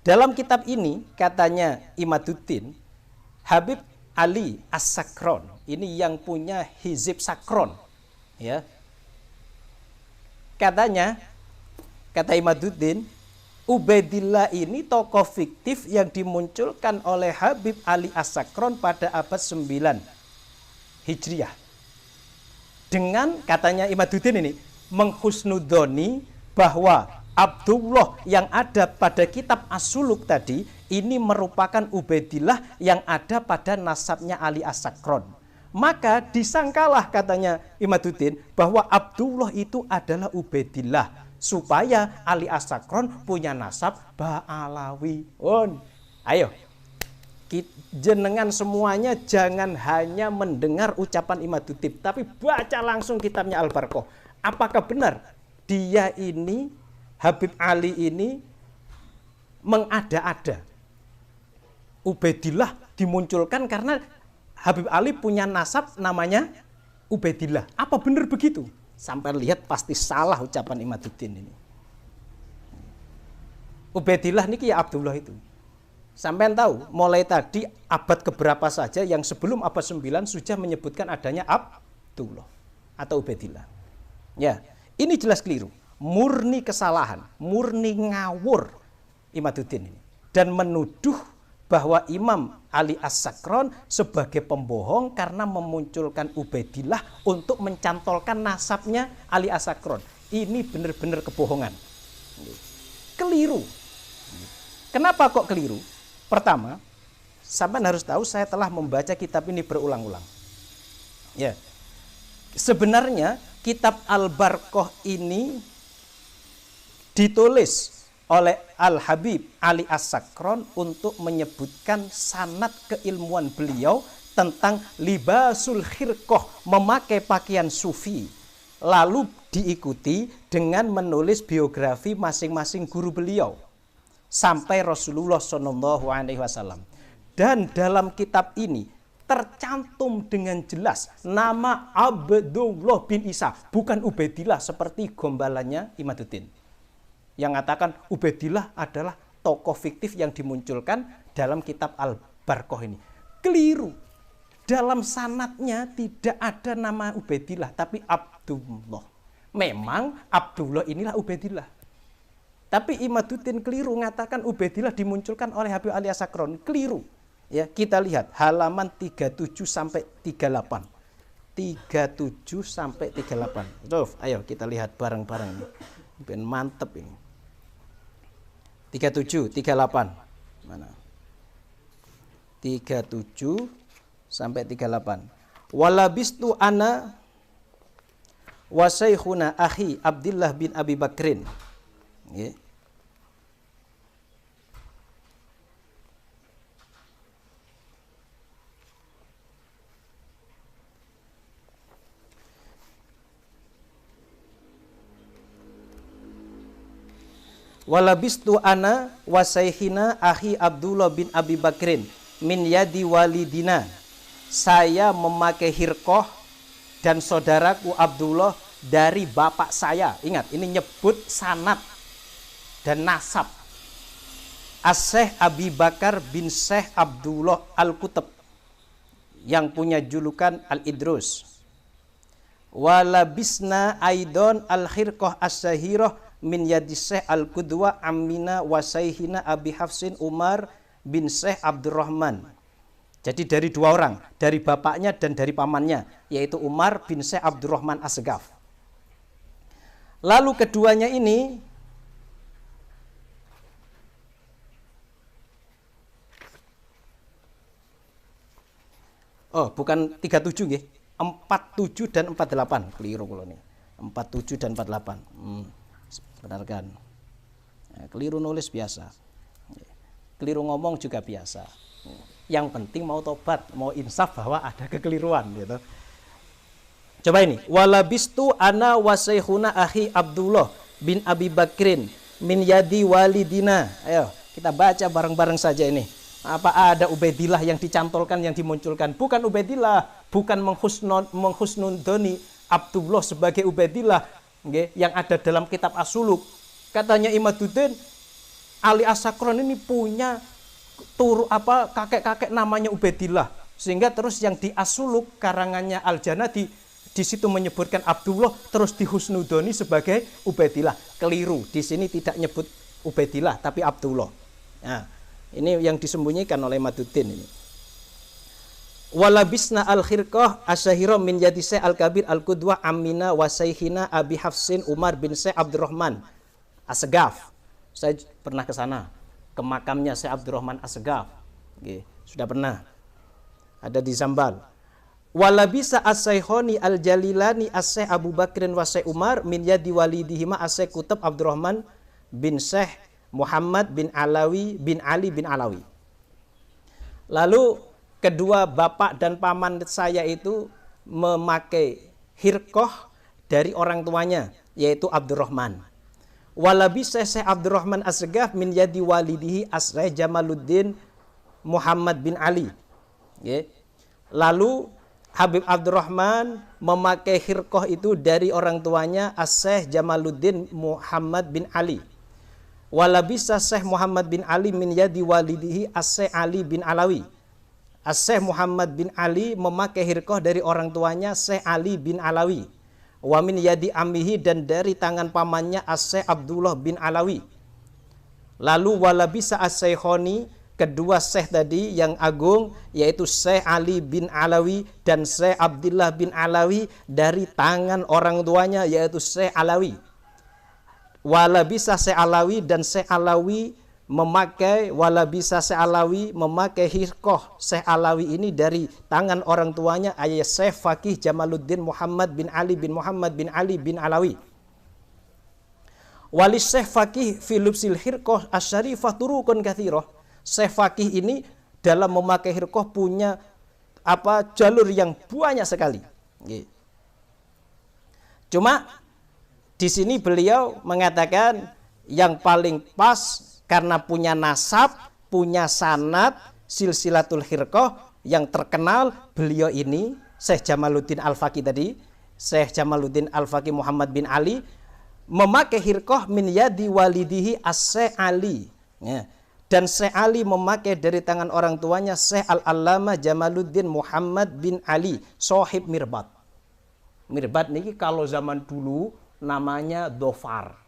Dalam kitab ini katanya Imaduddin, Habib Ali As-Sakron, ini yang punya Hizib Sakron, ya. Katanya, kata Imaduddin, Ubaidillah ini tokoh fiktif yang dimunculkan oleh Habib Ali As-Sakron pada abad 9 Hijriah. Dengan katanya Imaduddin ini menghusnudoni bahwa Abdullah yang ada pada kitab As-Suluk tadi ini merupakan Ubaidillah yang ada pada nasabnya Ali As-Sakron. Maka disangkalah katanya Imaduddin bahwa Abdullah itu adalah Ubaidillah supaya Ali As-Sakron punya nasab Ba'alawi. Ayo, jenengan semuanya jangan hanya mendengar ucapan Imaduddin, tapi baca langsung kitabnya Al-Barqah. Apakah benar dia ini, Habib Ali ini mengada-ada? Ubaidillah dimunculkan karena Habib Ali punya nasab namanya Ubaidillah. Apa benar begitu? Sampai lihat pasti salah ucapan Imaduddin ini. Ubaidillah ini ya Abdullah itu. Sampai tahu mulai tadi abad keberapa saja yang sebelum abad 9 sudah menyebutkan adanya Abdullah atau Ubaidillah. Ya, ini jelas keliru. Murni kesalahan, murni ngawur Imaduddin ini. Dan menuduh bahwa Imam Ali As-Sakron sebagai pembohong karena memunculkan Ubaidillah untuk mencantolkan nasabnya Ali As-Sakron. Ini benar-benar kebohongan. Keliru. Kenapa kok keliru? Pertama, sampai harus tahu saya telah membaca kitab ini berulang-ulang. Ya. Sebenarnya kitab Al-Barqah ini ditulis oleh Al-Habib Ali As-Sakron untuk menyebutkan sanad keilmuan beliau tentang libasul khirqah, memakai pakaian sufi. Lalu diikuti dengan menulis biografi masing-masing guru beliau sampai Rasulullah SAW. Dan dalam kitab ini tercantum dengan jelas nama Abdullah bin Isa, bukan Ubaidillah seperti gombalannya Imaduddin yang mengatakan Ubaidillah adalah tokoh fiktif yang dimunculkan dalam kitab Al-Barqah ini. Keliru. Dalam sanadnya tidak ada nama Ubaidillah, tapi Abdullah. Memang Abdullah inilah Ubaidillah. Tapi Imaduddin keliru mengatakan Ubaidillah dimunculkan oleh Habib Ali As-Sakron. Keliru. Ya, kita lihat halaman 37 sampai 38. 37 sampai 38. Tuh, ayo kita lihat bareng-bareng ini. Ben mantep ini. 37, 38. Mana? 37 sampai 38. Walabistu ana wa syekhuna akhi Abdullah bin Abi Bakrin. Nggih. Walabistu ana wa saykhina akhi Abdullah bin Abi Bakrin min yadi walidina. Saya memakai hirqah dan saudaraku Abdullah dari bapak saya. Ingat, ini nyebut sanad dan nasab. As-Syekh Abi Bakar bin Syekh Abdullah Al-Kutub yang punya julukan Al-Idrus. Walabisna aidon al-khirqah as-sahirah min yadi Syekh Al-Qudwa Amina wa Sayhina Abi Hafsin Umar bin Syekh Abdurrahman. Jadi dari dua orang, dari bapaknya dan dari pamannya, yaitu Umar bin Syekh Abdurrahman As-Segaf. Lalu keduanya ini bukan 37 nggih, 47 dan 48. Keliru kula nih. 47 dan 48. Benarkan. Keliru nulis biasa. Keliru ngomong juga biasa. Yang penting mau tobat, mau insaf bahwa ada kekeliruan gitu. Coba ini, walabistu ana wa syekhuna akhi Abdullah bin Abi Bakrin min yadi walidina. Ayo, kita baca bareng-bareng saja ini. Apa ada Ubaidillah yang dicantolkan, yang dimunculkan? Bukan Ubaidillah, bukan menghusnudoni Abdullah sebagai Ubaidillah yang ada dalam kitab As-Suluk. Katanya Imaduddin, Ali As-Sakron ini punya kakek-kakek namanya Ubaidillah, sehingga terus yang di As-Suluk karangannya Al-Janadi di situ menyebutkan Abdullah, terus dihusnudoni sebagai Ubaidillah. Keliru, di sini tidak nyebut Ubaidillah tapi Abdullah. Nah, ini yang disembunyikan oleh Maduddin ini. Walabisna al-khirqah asyahira min yadi Syekh al-Kabir al-Qudwah Amina wa Syekhina Abi Hafsin Umar bin Syekh Abdurrahman As-Segaf. Saya pernah ke sana, ke makamnya Syekh Abdurrahman As-Segaf. Sudah pernah. Ada di Zambal. Walabisa as-Syekhoni al-Jalilani as-Syekh Abu Bakrin wa Syekh Umar min yadi walidihima as-Syekh Kutab Abdurrahman bin Syekh Muhammad bin Alawi bin Ali bin Alawi. Lalu kedua bapak dan paman saya itu memakai hirqah dari orang tuanya, yaitu Abdurrahman. Walabisa Syekh Abdurrahman As-Segaf min yadi walidihi as-Syekh Jamaluddin Muhammad bin Ali. Lalu Habib Abdurrahman memakai hirqah itu dari orang tuanya as-Syekh Jamaluddin Muhammad bin Ali. Walabisa Syekh Muhammad bin Ali min yadi walidihi as-Syekh Ali bin Alawi. As-Syekh Muhammad bin Ali memakai hirqah dari orang tuanya Syekh Ali bin Alawi. Wa min yadi ammihi, dan dari tangan pamannya as-Syekh Abdullah bin Alawi. Lalu walabisa as-Syekhoni, kedua Syekh tadi yang agung, yaitu Syekh Ali bin Alawi dan Syekh Abdullah bin Alawi, dari tangan orang tuanya yaitu Syekh Alawi. Walabisa Syekh Alawi, dan Syekh Alawi memakai hirqah Syekh Alawi ini dari tangan orang tuanya ayah Syekh Faqih Jamaluddin Muhammad bin Ali bin Muhammad bin Ali bin Alawi. Wali Syekh Faqih fi lubsil hirqah asyarifah turukun katsirah. Syekh Faqih ini dalam memakai hirqah punya jalur yang banyak sekali. Cuma di sini beliau mengatakan yang paling pas karena punya nasab, punya sanad, silsilatul hirqah yang terkenal, beliau ini Syekh Jamaluddin Al-Faqih tadi, Syekh Jamaluddin Al-Faqih Muhammad bin Ali memakai hirqah min yadi walidihi as-Syekh Ali. Dan Syekh Ali memakai dari tangan orang tuanya Syekh Al-Allamah Jamaluddin Muhammad bin Ali, Sohib Mirbat. Mirbat ini kalau zaman dulu namanya dhofar.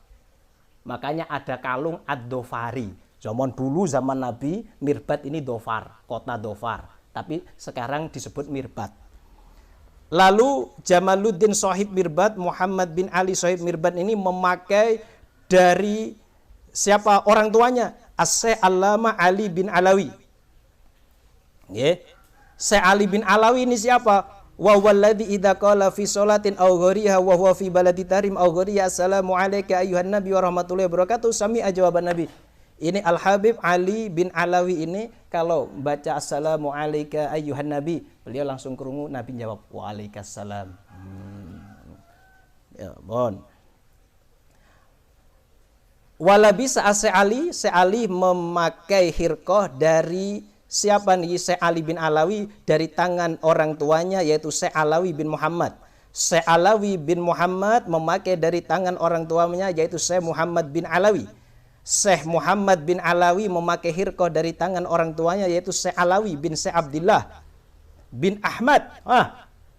Makanya ada kalung ad-dhofari. Zaman dulu, zaman Nabi, Mirbat ini dhofar, kota dhofar. Tapi sekarang disebut Mirbat. Lalu Jamaluddin Sohib Mirbat, Muhammad bin Ali Sohib Mirbat ini memakai dari siapa orang tuanya? As-Syekh Allamah Ali bin Alawi. Syekh Ali bin Alawi ini siapa? Wa walladzi idza qala fi sholatin aw ghariha wa huwa fi baladi tarim aw ghariha assalamu alayka ayyuhan nabi wa rahmatullahi wabarakatuh sami'a jawaban nabi. Ini Al-Habib Ali bin Alawi ini kalau baca assalamu alayka ayyuhan nabi, beliau langsung krungu Nabi jawab waalaikumsalam. Ya, bon. Walabisa Syekh Ali memakai hirqah dari siapa nih? Syekh Ali bin Alawi dari tangan orang tuanya yaitu Syekh Alawi bin Muhammad. Syekh Alawi bin Muhammad memakai dari tangan orang tuanya yaitu Syekh Muhammad bin Alawi. Syekh Muhammad bin Alawi memakai hirqah dari tangan orang tuanya yaitu Syekh Alawi bin Syekh Abdullah bin Ahmad.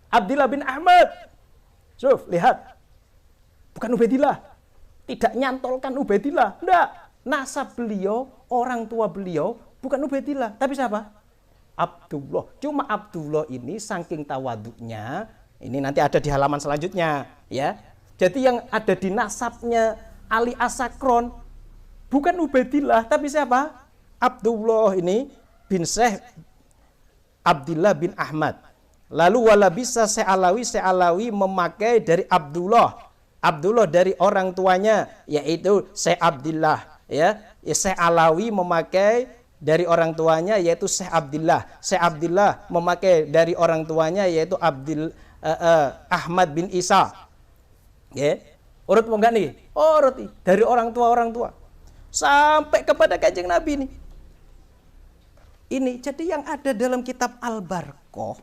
Abdullah bin Ahmad. Lihat. Bukan Ubaidillah. Tidak nyantolkan Ubaidillah. Enggak. Nasab beliau, orang tua beliau bukan Ubaidillah, tapi siapa? Abdullah. Cuma Abdullah ini saking tawaduknya, ini nanti ada di halaman selanjutnya, ya. Jadi yang ada di nasabnya Ali As-Sakron bukan Ubaidillah, tapi siapa? Abdullah ini bin Syekh Abdullah bin Ahmad. Lalu walabisa Syekh Alawi memakai dari Abdullah dari orang tuanya yaitu Syekh Abdullah, ya. Syekh Alawi memakai dari orang tuanya yaitu Syekh Abdullah. Syekh Abdullah memakai dari orang tuanya yaitu Ahmad bin Isa. Ya. Urut mau enggak nih? Urut dari orang tua sampai kepada Kanjeng Nabi nih. Ini jadi yang ada dalam kitab Al-Barqah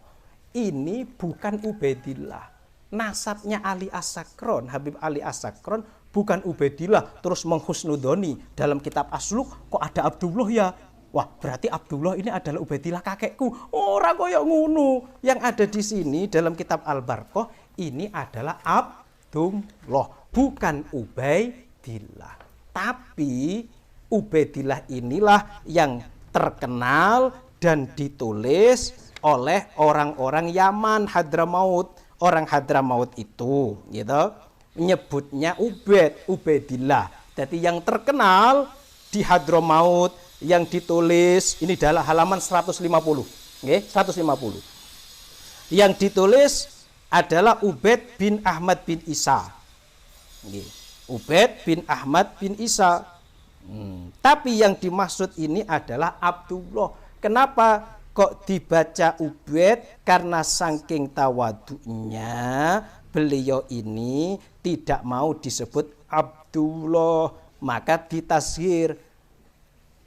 ini bukan Ubaidillah. Nasabnya Ali As-Sakron, Habib Ali As-Sakron bukan Ubaidillah, terus menghusnudoni dalam kitab Asluk kok ada Abdullah ya. Wah, berarti Abdullah ini adalah Ubaidillah kakekku. Ora koyo ngono. Yang ada di sini dalam kitab Al-Barqah ini adalah Abdullah, bukan Ubaidillah. Tapi Ubaidillah inilah yang terkenal dan ditulis oleh orang-orang Yaman, Hadramaut. Orang Hadramaut itu gitu nyebutnya Ubaidillah. Jadi yang terkenal di Hadramaut yang ditulis ini adalah halaman 150. Nggih, 150. Yang ditulis adalah Ubaid bin Ahmad bin Isa. Nggih, Ubaid bin Ahmad bin Isa. Tapi yang dimaksud ini adalah Abdullah. Kenapa kok dibaca Ubaid? Karena saking tawadhunya beliau ini tidak mau disebut Abdullah, maka ditashir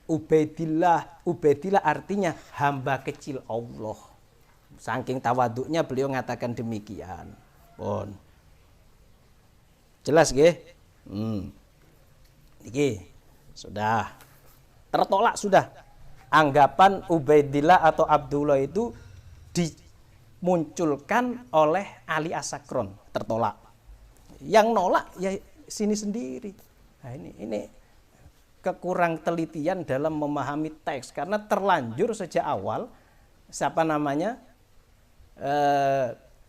Ubaidillah. Ubaidillah artinya hamba kecil Allah. Saking tawaduknya beliau mengatakan demikian. Pun jelas nggih? Iki sudah tertolak sudah. Anggapan Ubaidillah atau Abdullah itu dimunculkan oleh Ali As-Sakron, tertolak. Yang nolak ya sini sendiri. Nah, ini kekurang telitian dalam memahami teks karena terlanjur sejak awal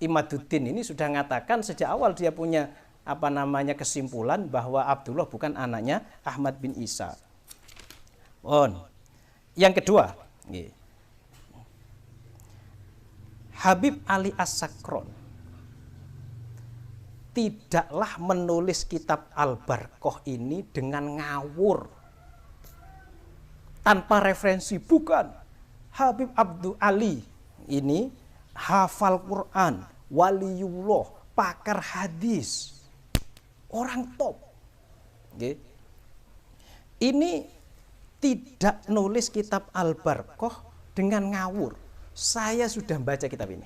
Imaduddin ini sudah mengatakan sejak awal dia punya kesimpulan bahwa Abdullah bukan anaknya Ahmad bin Isa. Yang kedua, Habib Ali As-Sakron tidaklah menulis kitab Al-Barqah ini dengan ngawur, tanpa referensi, bukan. Habib Abdul Ali ini hafal Quran, waliullah, pakar hadis, orang top. Ini tidak nulis kitab Al-Barqah dengan ngawur. Saya sudah baca kitab ini.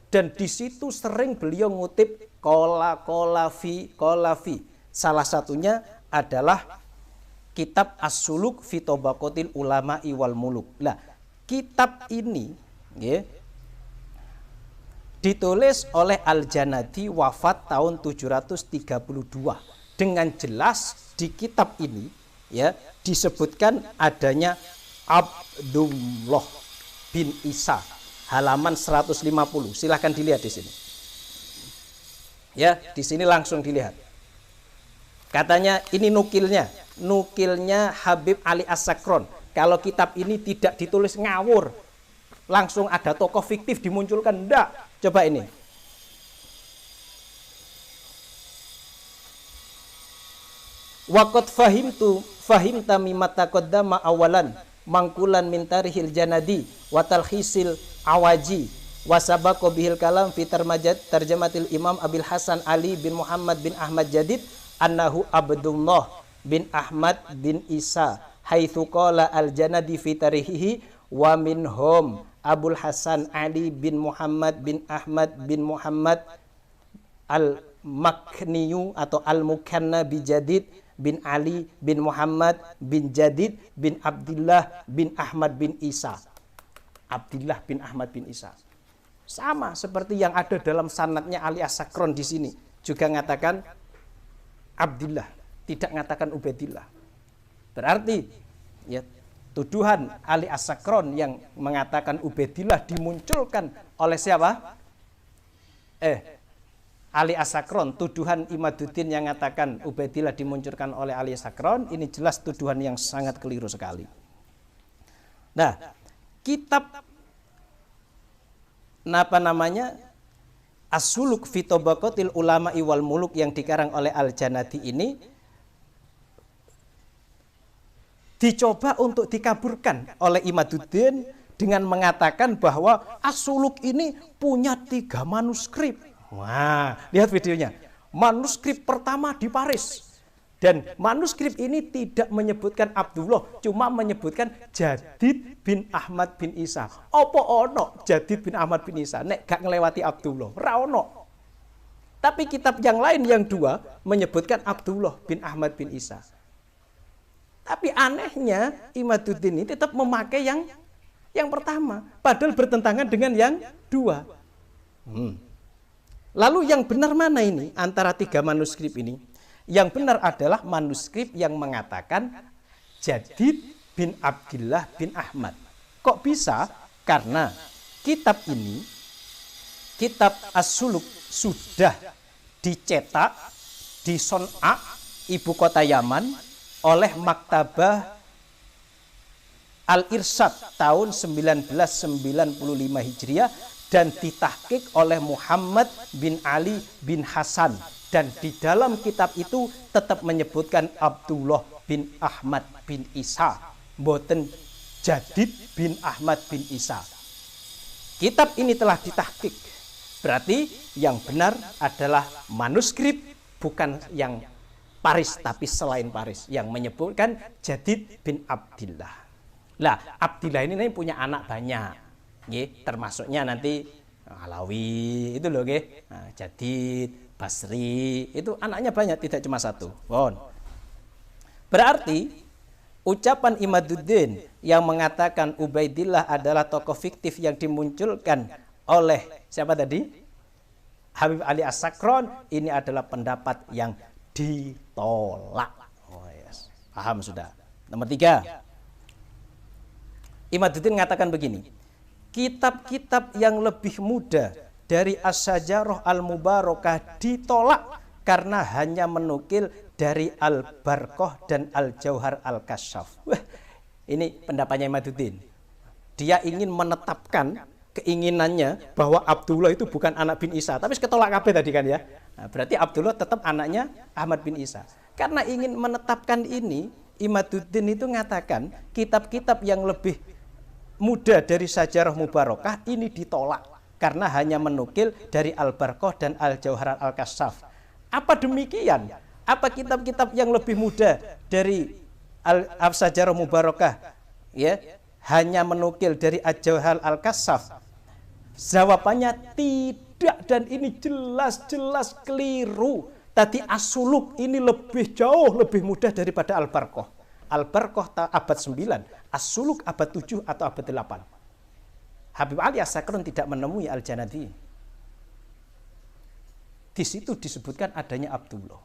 Dan di situ sering beliau ngutip kola fi. Salah satunya adalah kitab As-Suluk fi Tabaqatil Ulama wal Muluk. Nah, kitab ini ditulis oleh Al-Janadi, wafat tahun 732. Dengan jelas di kitab ini disebutkan adanya Abdullah bin Isa, halaman 150. Silahkan dilihat di sini. Di sini langsung dilihat. Katanya ini nukilnya Habib Ali As-Sakron. Kalau kitab ini tidak ditulis ngawur, langsung ada tokoh fiktif dimunculkan, enggak. Coba ini. Waqad fahimta mimma taqaddama awalan mangkulan min tarihil Janadi wa talkhisil awaji wa sabaqa bihil kalam fi tarjamatil Imam Abil Hasan Ali bin Muhammad bin Ahmad Jadid annahu Abdullah bin Ahmad bin Isa haitsu qala al-Janadi fi tarihihi wa minhum Abul Hasan Ali bin Muhammad bin Ahmad bin Muhammad al-Makniyu atau al-Mukanna bi Jadid bin Ali bin Muhammad bin Jadid bin Abdullah bin Ahmad bin Isa. Abdullah bin Ahmad bin Isa. Sama seperti yang ada dalam sanadnya Ali As-Sakron di sini. Juga mengatakan Abdullah, tidak mengatakan Ubaidillah. Berarti tuduhan Ali As-Sakron yang mengatakan Ubaidillah dimunculkan oleh siapa? Ali As-Sakron. Tuduhan Imaduddin yang mengatakan Ubaidillah dimunculkan oleh Ali As-Sakron, ini jelas tuduhan yang sangat keliru sekali. Nah, kitab As-Suluk fi Tabaqatil Ulama wal Muluk yang dikarang oleh Al-Janadi ini dicoba untuk dikaburkan oleh Imaduddin dengan mengatakan bahwa As-Suluk ini punya 3 manuskrip. Wah, lihat videonya. Manuskrip pertama di Paris. Dan manuskrip ini tidak menyebutkan Abdullah, cuma menyebutkan Jadid bin Ahmad bin Isa. Apa ono Jadid bin Ahmad bin Isa nek gak ngelewati Abdullah? Ra ono. Tapi kitab yang lain yang dua menyebutkan Abdullah bin Ahmad bin Isa. Tapi anehnya Imaduddin ini tetap memakai yang pertama, padahal bertentangan dengan yang dua. Lalu yang benar mana ini antara tiga manuskrip ini? Yang benar adalah manuskrip yang mengatakan Jadid bin Abdullah bin Ahmad. Kok bisa? Karena kitab ini, kitab As-Suluk, sudah dicetak di Son'a, ibu kota Yaman, oleh Maktabah Al-Irsyad tahun 1995 Hijriah dan ditahqiq oleh Muhammad bin Ali bin Hasan. Dan di dalam kitab itu tetap menyebutkan Abdullah bin Ahmad bin Isa, boten Jadid bin Ahmad bin Isa. Kitab ini telah ditahqiq. Berarti yang benar adalah manuskrip, bukan yang Paris, tapi selain Paris, yang menyebutkan Jadid bin Abdullah. Lah, Abdullah ini punya anak banyak, termasuknya nanti Alawi itu loh, nah, Jadid, Basri, itu anaknya banyak, tidak cuma satu. Berarti ucapan Imaduddin yang mengatakan Ubaidillah adalah tokoh fiktif yang dimunculkan oleh siapa tadi? Habib Ali As-Sakron, ini adalah pendapat yang ditolak. Paham sudah. Nomor 3, Imaduddin mengatakan begini, kitab-kitab yang lebih muda dari As-Sajarah Al-Mubarakah ditolak karena hanya menukil dari Al-Barqah dan Al-Jauhar Al-Kasyaf. Ini pendapatnya Imaduddin. Dia ingin menetapkan keinginannya bahwa Abdullah itu bukan anak bin Isa, tapi ketolak kabeh tadi kan ya. Nah, berarti Abdullah tetap anaknya Ahmad bin Isa. Karena ingin menetapkan ini, Imaduddin itu mengatakan kitab-kitab yang lebih muda dari Sajarah Mubarakah ini ditolak karena hanya menukil dari Al-Barqah dan Al-Jauhar Al-Kasyaf. Apa demikian? Apa kitab-kitab yang lebih muda dari Al-Sajarah Mubarakah ya hanya menukil dari Al-Jauhar Al-Kasyaf? Jawabannya tidak, dan ini jelas-jelas keliru. Tadi As-Suluk ini jauh lebih mudah daripada Al-Barqah. Al-Barqah abad 9, As-Suluk abad 7 atau abad 8. Habib Ali As-Sakron tidak menemui Al-Janadi. Di situ disebutkan adanya Abdullah.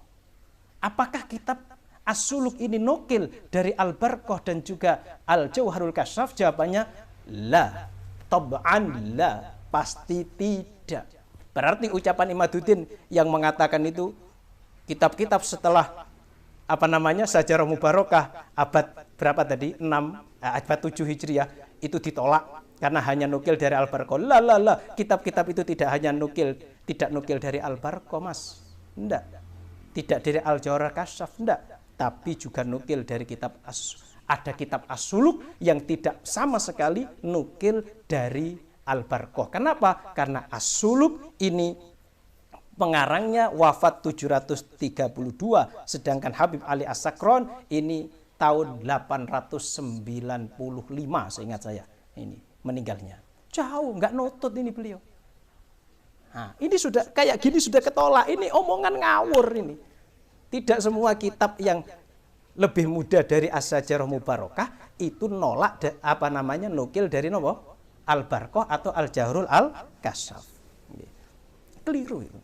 Apakah kitab As-Suluk ini nukil dari Al-Barqah dan juga Al-Jauharul Kasyaf? Jawabannya la, tab'an la, pasti tidak. Berarti ucapan Imaduddin yang mengatakan itu kitab-kitab setelah Sajarah Mubarakah abad berapa tadi? 6 abad 7 Hijriah itu ditolak karena hanya nukil dari Al-Barqah. La, kitab-kitab itu tidak nukil dari Al-Barqah, Mas. Enggak. Tidak dari Al-Jauhar Kasyaf, enggak. Tapi juga nukil dari kitab ada kitab As-Suluk yang tidak sama sekali nukil dari Al-Barqah. Kenapa? Karena As-Suluk ini pengarangnya wafat 732, sedangkan Habib Ali As-Sakron ini tahun 895 seingat saya ini meninggalnya. Jauh, nggak nutut ini beliau. Nah, ini sudah kayak gini sudah ketolak, ini omongan ngawur ini. Tidak semua kitab yang lebih muda dari As-Sajarah Mubarakah itu nolak nukil dari Al-Barqah atau Al-Jauharul Al-Kasyaf. Keliru itu.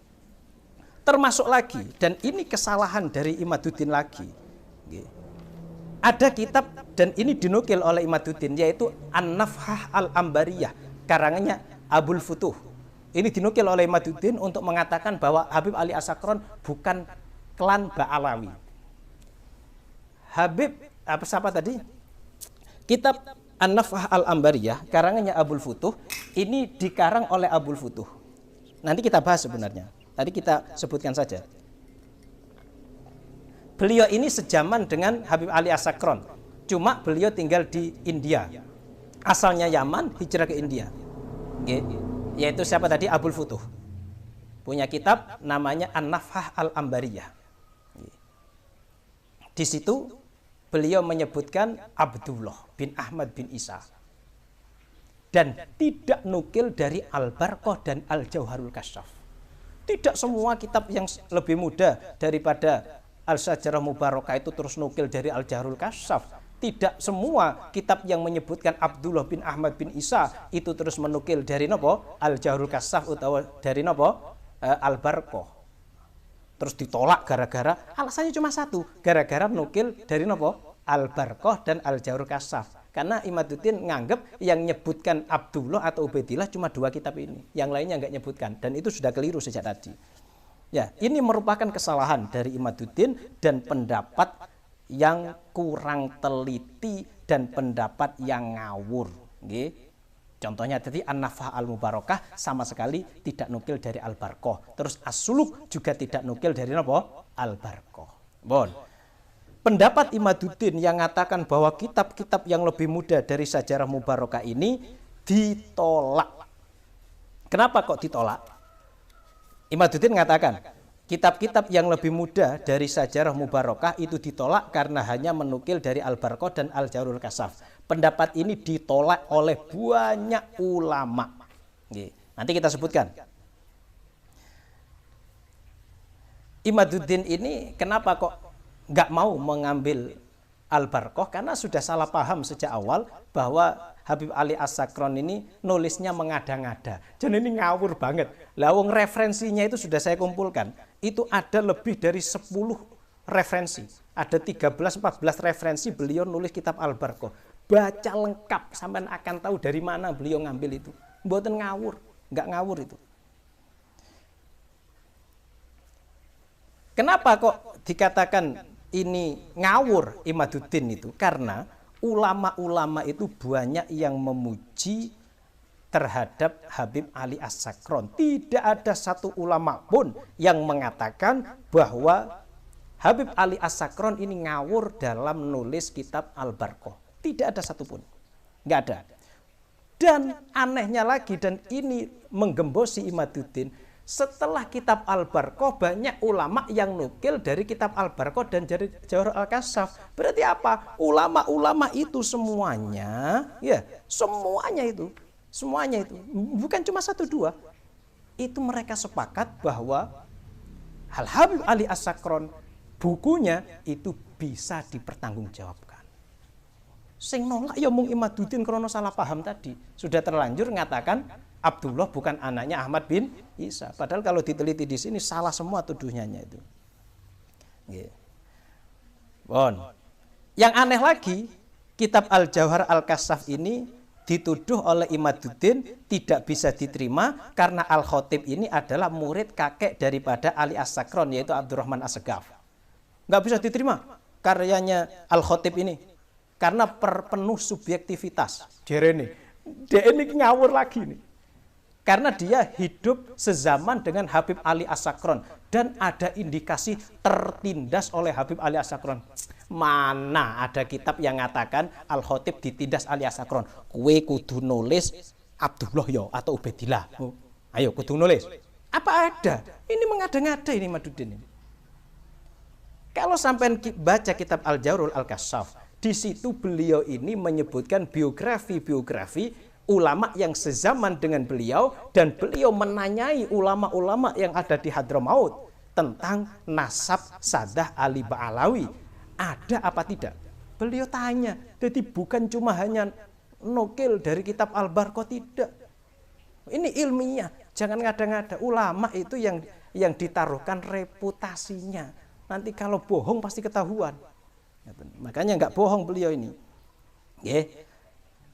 Termasuk lagi, dan ini kesalahan dari Imaduddin lagi. Ada kitab dan ini dinukil oleh Imaduddin, yaitu An-Nafhah Al-Ambariyah, karangannya Abul Futuh. Ini dinukil oleh Imaduddin untuk mengatakan bahwa Habib Ali As-Sakron bukan klan Ba'alawi. Habib siapa tadi? Kitab An-Nafhah Al-Ambariyah, karangannya Abul Futuh, ini dikarang oleh Abul Futuh. Nanti kita bahas sebenarnya. Tadi kita sebutkan saja. Beliau ini sejaman dengan Habib Ali As-Sakron. Cuma beliau tinggal di India. Asalnya Yaman, hijrah ke India. Yaitu siapa tadi? Abul Futuh. Punya kitab namanya An-Nafhah Al-Ambariyah. Di situ beliau menyebutkan Abdullah bin Ahmad bin Isa. Dan tidak nukil dari Al-Barqah dan Al-Jauharul Kasyaf. Tidak semua kitab yang lebih muda daripada Al-Syajarah Mubarakah itu terus nukil dari Al-Jahrul Kasyaf. Tidak semua kitab yang menyebutkan Abdullah bin Ahmad bin Isa itu terus menukil dari nopo Al-Jahrul Kasyaf utawa dari nopo Al-Barqah. Terus ditolak gara-gara alasannya cuma satu, gara-gara nukil dari nopo Al-Barqah dan Al-Jahrul Kasyaf. Karena Imaduddin nganggep yang nyebutkan Abdullah atau Ubaidillah cuma 2 kitab ini, yang lainnya nggak nyebutkan, dan itu sudah keliru sejak tadi. Ya, ini merupakan kesalahan dari Imaduddin dan pendapat yang kurang teliti dan pendapat yang ngawur. Nggih. Contohnya tadi An-Nafah Al-Mubarakah sama sekali tidak nukil dari Al-Barqah. Terus As-Suluk juga tidak nukil dari apa? Al-Barqah. Bon. Pendapat Imaduddin yang mengatakan bahwa kitab-kitab yang lebih muda dari Syajarah Mubarakah ini ditolak. Kenapa kok ditolak? Imaduddin mengatakan kitab-kitab yang lebih muda dari Syajarah Mubarakah itu ditolak karena hanya menukil dari Al-Barqah dan Al-Jahrul Kasyaf. Pendapat ini ditolak oleh banyak ulama. Nanti kita sebutkan. Imaduddin ini kenapa kok nggak mau mengambil Al-Barqah? Karena sudah salah paham sejak awal bahwa Habib Ali As-Sakron ini nulisnya mengada-ngada. Jadi ini ngawur banget. Lah wong referensinya itu sudah saya kumpulkan. Itu ada lebih dari 10 referensi. Ada 13-14 referensi beliau nulis kitab Al-Barqah. Baca lengkap sampai akan tahu dari mana beliau ngambil itu. Mboten ngawur, nggak ngawur itu. Kenapa kok dikatakan ini ngawur Imaduddin itu? Karena ulama-ulama itu banyak yang memuji terhadap Habib Ali As-Sakron. Tidak ada satu ulama pun yang mengatakan bahwa Habib Ali As-Sakron ini ngawur dalam nulis kitab Al-Barqah. Tidak ada satupun. Nggak ada. Dan anehnya lagi, dan ini menggembosi Imaduddin, setelah kitab Al-Barqah banyak ulama yang nukil dari kitab Al-Barqah dan dari Jahrul Kasyaf. Berarti apa? Ulama-ulama itu semuanya, ya, semuanya itu, bukan cuma 1-2. Itu mereka sepakat bahwa Habib Ali As-Sakron bukunya itu bisa dipertanggungjawabkan. Sing nolak ya mung Imaduddin krono salah paham tadi. Sudah terlanjur mengatakan Abdullah bukan anaknya Ahmad bin Isa. Padahal kalau diteliti di sini salah semua tuduhannya itu. Bon. Yang aneh lagi, kitab Al-Jauhar Al-Kasyaf ini dituduh oleh Imaduddin tidak bisa diterima karena Al-Khatib ini adalah murid kakek daripada Ali As-Sakron, yaitu Abdurrahman As-Segaf. Nggak bisa diterima karyanya Al-Khatib ini karena penuh subjektivitas. Dia ini ngawur lagi nih. Karena dia hidup sezaman dengan Habib Ali As-Sakron dan ada indikasi tertindas oleh Habib Ali As-Sakron. Mana ada kitab yang mengatakan Al-Khatib ditindas Ali As-Sakron? Kue kudu nulis Abdullah yo atau Ubaidillah. Ayo kudu nulis. Apa ada? Ini mengada-ngada ini Imaduddin ini. Kalau sampai baca kitab Al-Jahrul Al-Kasyaf, di situ beliau ini menyebutkan biografi ulama yang sezaman dengan beliau, dan beliau menanyai ulama-ulama yang ada di Hadramaut tentang nasab Sadah Ali Ba'alawi. Ada apa tidak? Beliau tanya. Jadi bukan cuma hanya nukil dari kitab Al-Barqah, tidak. Ini ilmiah. Jangan ngada-ngada. Ulama itu yang ditaruhkan reputasinya. Nanti kalau bohong pasti ketahuan. Makanya nggak bohong beliau ini.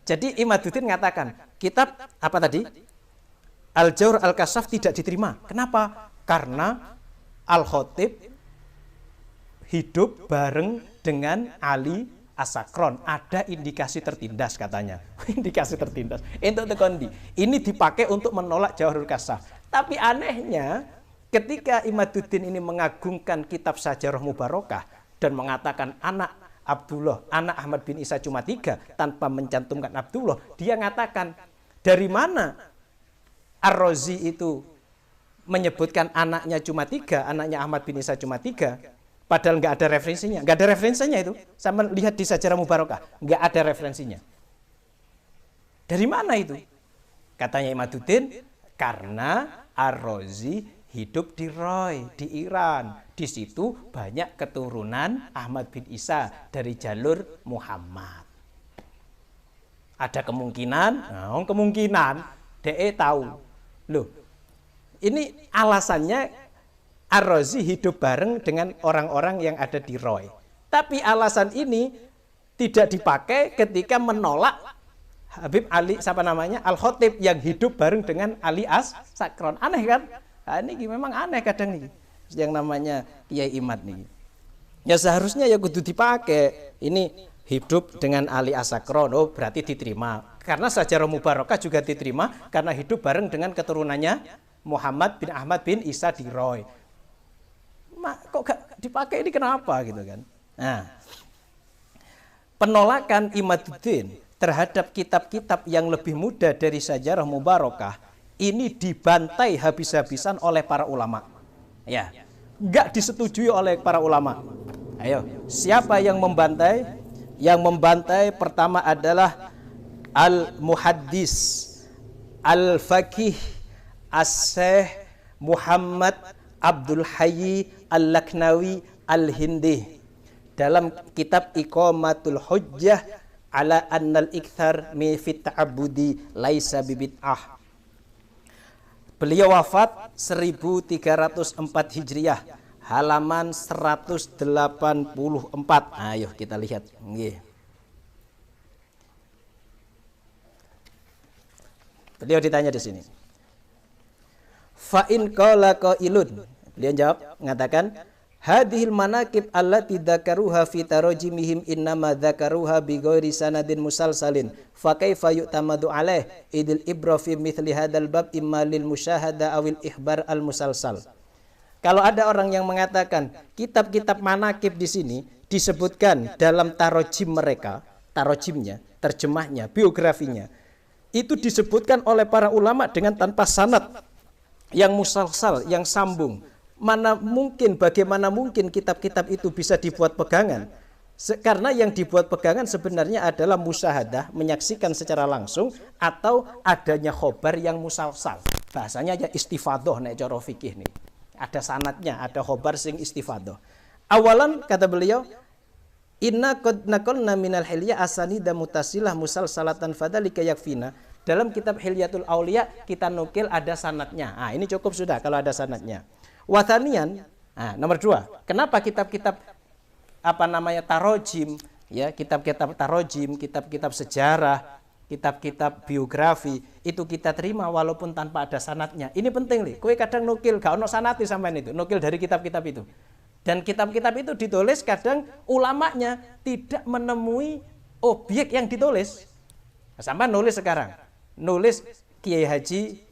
Jadi Imaduddin mengatakan kitab apa tadi? Al-Jauhar Al-Kasyaf tidak diterima. Kenapa? Karena Al-Khatib hidup bareng dengan Ali As-Sakron. Ada indikasi tertindas katanya. Indikasi tertindas. Itu tekondi. Ini dipakai untuk menolak Jahrul Kasyaf. Tapi anehnya ketika Imaduddin ini mengagungkan kitab Syajarah Mubarakah dan mengatakan anak Abdullah, anak Ahmad bin Isa cuma 3 tanpa mencantumkan Abdullah, dia mengatakan dari mana Ar-Razi itu menyebutkan anaknya cuma 3, anaknya Ahmad bin Isa cuma 3, padahal nggak ada referensinya. Nggak ada referensinya itu. Sama lihat di Syajarah Mubarakah, nggak ada referensinya. Dari mana itu? Katanya Imaduddin, karena Ar-Razi hidup di Roy, di Iran. Di situ banyak keturunan Ahmad bin Isa dari jalur Muhammad. Ada kemungkinan, kemungkinan DE tahu. Loh, ini alasannya Ar-Razi hidup bareng dengan orang-orang yang ada di Roy. Tapi alasan ini tidak dipakai ketika menolak Habib Ali Al-Khatib yang hidup bareng dengan Ali As-Sakron. Aneh kan? Nah, ini memang aneh kadang nih yang namanya Kiai Imad nih. Ya seharusnya ya kudu dipakai. Ini hidup dengan Ali As-Sakron, oh berarti diterima. Karena Sajarah Mubarakah juga diterima karena hidup bareng dengan keturunannya Muhammad bin Ahmad bin Isa di Roy. Kok gak dipakai ini kenapa gitu kan? Nah, penolakan Imaduddin terhadap kitab-kitab yang lebih muda dari Sajarah Mubarakah ini dibantai habis-habisan oleh para ulama. Ya, nggak disetujui oleh para ulama. Ayo, siapa yang membantai? Yang membantai pertama adalah Al-Muhaddis Al-Faqih As-Syekh Muhammad Abdul Hayy Al-Laknawi Al-Hindi dalam kitab Iqamatul Hujjah ala annal ikthar mi fit ta'abbudi laisa bibid'ah. Beliau wafat 1304 Hijriah, halaman 184. Ayo kita lihat. Nggih. Beliau ditanya di sini. Fa in qala qailun. Beliau jawab mengatakan hadhil manaqib allati dzakaruha fi tarajimihim innama dzakaruha bi ghairi sanadin musalsalin fa kaifa yu'tamadu alaih idil ibra fi mithli hadzal bab imma lil musyahada awil ihbar al musalsal. Kalau ada orang yang mengatakan kitab-kitab manaqib di sini disebutkan dalam tarajim mereka, tarajimnya, terjemahnya, biografinya, itu disebutkan oleh para ulama dengan tanpa sanad yang musalsal, yang sambung. Bagaimana mungkin kitab-kitab itu bisa dibuat pegangan? Karena yang dibuat pegangan sebenarnya adalah musyahadah, menyaksikan secara langsung, atau adanya khobar yang musalsal. Bahasanya aja istifadoh nek cara fikih nih. Ada sanatnya, ada khobar sing istifadoh. Awalan kata beliau, inna qad naqalna minal hilya asanida mutasilah musalsalatan fadalika yakfina. Dalam kitab Hilyatul Auliya kita nukil ada sanatnya. Nah, ini cukup sudah kalau ada sanatnya. Wathanian, nomor 2. Kenapa kitab-kitab tarojim, ya, kitab-kitab tarojim, kitab-kitab sejarah, kitab-kitab biografi itu kita terima walaupun tanpa ada sanatnya. Ini penting nih. Kowe kadang nukil gak ono sanati sampean itu, nukil dari kitab-kitab itu. Dan kitab-kitab itu ditulis kadang ulamanya tidak menemui objek yang ditulis. Sampai nulis sekarang, nulis Kiai Haji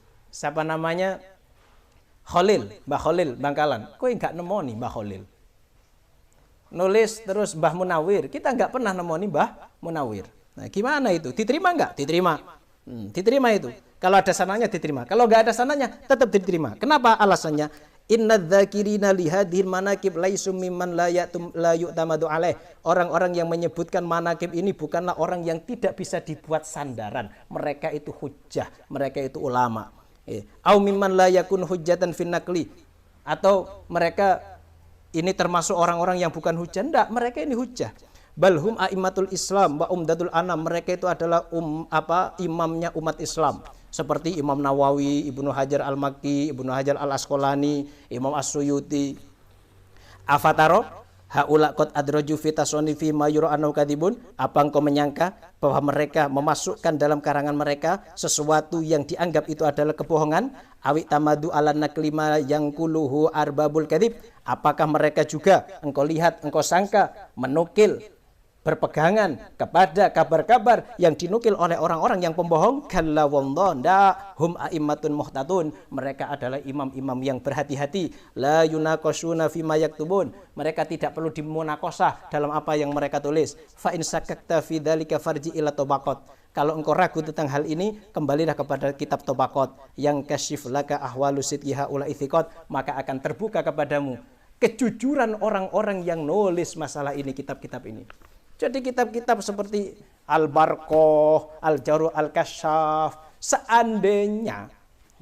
Khalil, Mbah Khalil Bangkalan. Kowe enggak nemoni Mbah Khalil. Nulis terus Mbah Munawir. Kita enggak pernah nemoni Mbah Munawir. Nah, gimana itu? Diterima enggak? Diterima. Diterima itu. Kalau ada sananya diterima. Kalau enggak ada sananya tetap diterima. Kenapa alasannya? Inna dzakirina lihadhil manaqib laisum mimman la yu'tamadu alaih. Orang-orang yang menyebutkan manaqib ini bukanlah orang yang tidak bisa dibuat sandaran. Mereka itu hujjah, mereka itu ulama. Au mimman la yakun hujjatan fin naqli, atau mereka ini termasuk orang-orang yang bukan hujjah. Enggak, mereka ini hujjah. Balhum a'immatul Islam wa umdatul anam. Mereka itu adalah imamnya umat Islam. Seperti Imam Nawawi, Ibnu Hajar Al-Makki, Ibnu Hajar Al-Asqalani, Imam As-Suyuti. Afataro haula qad adraju fi tasanifi ma yura'anu kadibun. Apa engkau menyangka bahwa mereka memasukkan dalam karangan mereka sesuatu yang dianggap itu adalah kebohongan? Awi tamadu ala naklima yang kuluhu arbabul kadib. Apakah mereka juga engkau lihat, engkau sangka menukil, berpegangan kepada kabar-kabar yang dinukil oleh orang-orang yang pembohong? Kalla wallah, hum a'immatun muhtatun. Mereka adalah imam-imam yang berhati-hati. La yunaqashuna fima yaktubun. Mereka tidak perlu dimunakosah dalam apa yang mereka tulis. Fa in sakakta fi dzalika farji ila tabaqat. Kalau engkau ragu tentang hal ini, kembalilah kepada kitab Tabaqat yang kasyif laka ahwalu sidqiha ula ithiqat, maka akan terbuka kepadamu kejujuran orang-orang yang nulis masalah ini, kitab-kitab ini. Jadi kitab-kitab seperti Al-Barqah, Al-Jaru Al-Kasyaf, seandainya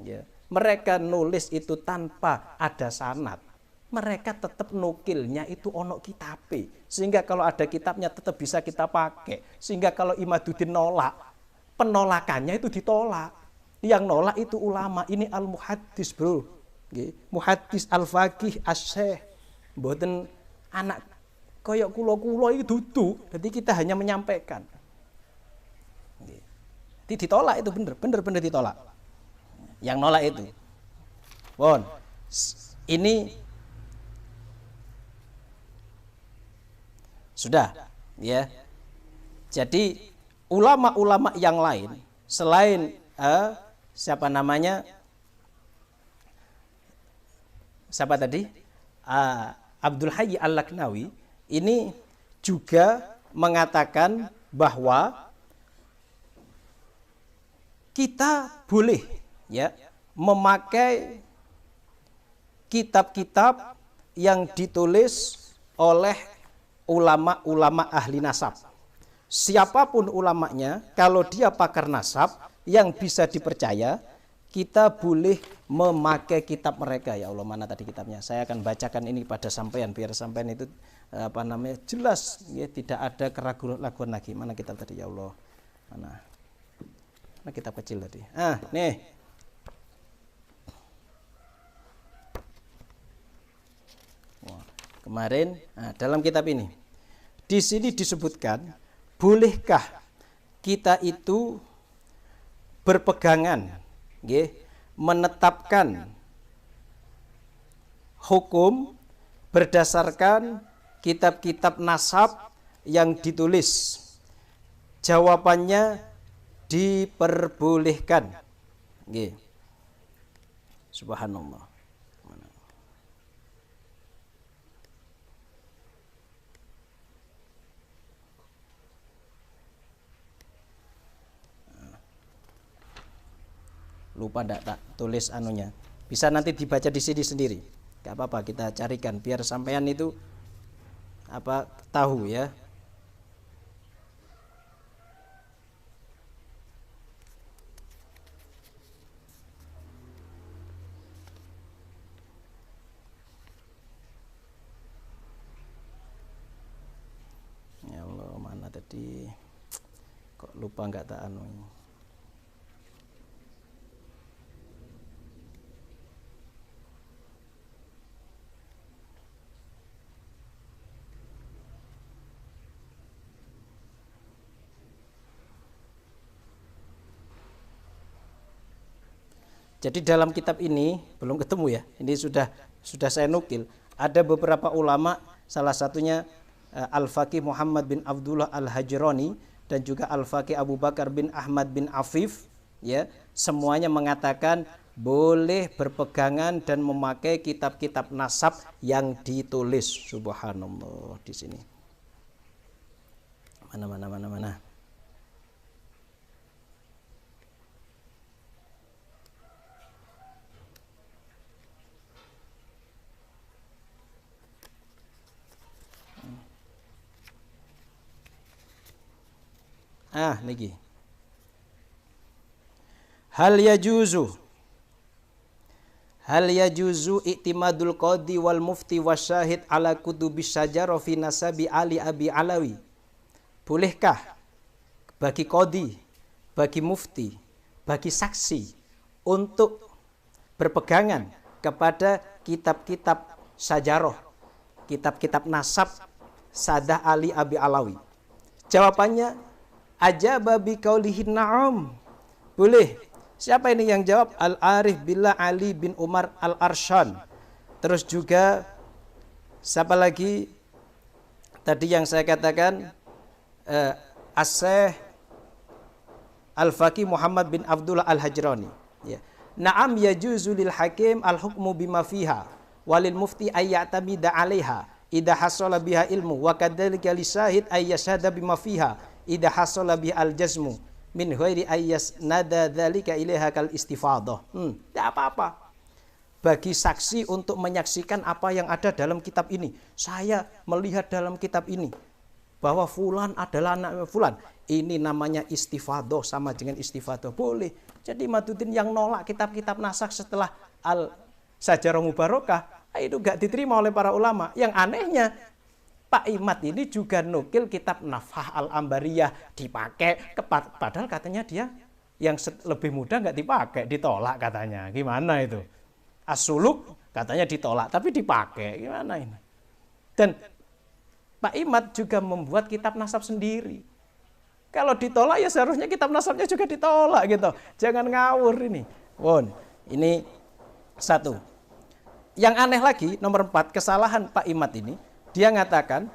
ya, mereka nulis itu tanpa ada sanad, mereka tetap nukilnya itu ono kitabe. Sehingga kalau ada kitabnya tetap bisa kita pakai. Sehingga kalau Imaduddin nolak, penolakannya itu ditolak. Yang nolak itu ulama. Ini al-muhaddis, bro. Muhaddis al-faqih as-syekh. Mboten anak koyok kulo-kulo itu duduk. Jadi kita hanya menyampaikan. Jadi ditolak itu bener ditolak. Yang nolak itu. Bon. Ini sudah ya. Jadi ulama-ulama yang lain selain siapa namanya? Siapa tadi? Abdul Hayy Al-Laknawi ini juga mengatakan bahwa kita boleh ya memakai kitab-kitab yang ditulis oleh ulama-ulama ahli nasab. Siapapun ulamanya, kalau dia pakar nasab yang bisa dipercaya, kita boleh memakai kitab mereka. Ya Allah, mana tadi kitabnya? Saya akan bacakan ini pada sampean biar sampean itu jelas ya, tidak ada keraguan-raguan lagi. Mana kitab tadi ya Allah? Mana kitab kecil tadi? Nih. Kemarin dalam kitab ini di sini disebutkan, bolehkah kita itu berpegangan menetapkan hukum berdasarkan kitab-kitab nasab yang ditulis? Jawabannya diperbolehkan. Subhanallah. Lupa tak tulis anunya. Bisa nanti dibaca di sini sendiri. Gak apa-apa, kita carikan biar sampean itu tahu ya. Ya Allah, mana tadi? Kok lupa nggak tak anu. Jadi dalam kitab ini belum ketemu ya. Ini sudah saya nukil. Ada beberapa ulama, salah satunya Al-Faqih Muhammad bin Abdullah Al-Hajrani dan juga Al-Faqih Abu Bakar bin Ahmad bin Afif ya, semuanya mengatakan boleh berpegangan dan memakai kitab-kitab nasab yang ditulis. Subhanallah di sini. Mana. Niki. Hal yajuzu i'timadul qadi wal mufti wasyahid ala kutubis syajarah fi nasabi Ali Abi Alawi. Bolehkah bagi qadi, bagi mufti, bagi saksi untuk berpegangan kepada kitab-kitab syajarah, kitab-kitab nasab Sadah Ali Abi Alawi? Jawabannya ajaba bi qaulihi na'am. Boleh. Siapa ini yang jawab? Al-Arif Billah Ali bin Umar Al-Arshan. Terus juga siapa lagi? Tadi yang saya katakan As-Syekh Al-Faqih Muhammad bin Abdullah Al-Hajrani ya. Na'am yajuzu lil hakim al-hukmu bima fiha walil mufti ayyatamida 'alaiha idza hasala biha ilmu wa kadzalika lisahid ayyashhada bima fiha idza hasala bi al-jazmu min ghairi ayyas nada dzalika ilaiha kal istifadah. Tidak apa-apa bagi saksi untuk menyaksikan apa yang ada dalam kitab ini. Saya melihat dalam kitab ini bahwa fulan adalah anak fulan. ini namanya istifadoh, sama dengan istifadoh, boleh. Jadi Imaduddin yang nolak kitab-kitab nasakh setelah Al-Sajarah Mubarakah, itu gak diterima oleh para ulama. Yang anehnya Pak Imad ini juga nukil kitab Nafhah Al-Ambariyah, dipakai, padahal katanya dia yang lebih mudah nggak dipakai, ditolak katanya. Gimana itu? As-Suluk katanya ditolak, tapi dipakai. Gimana ini? Dan Pak Imad juga membuat kitab nasab sendiri. Kalau ditolak ya seharusnya kitab nasabnya juga ditolak gitu. Jangan ngawur ini. Ini satu. Yang aneh lagi, nomor 4, kesalahan Pak Imad ini, dia ngatakan,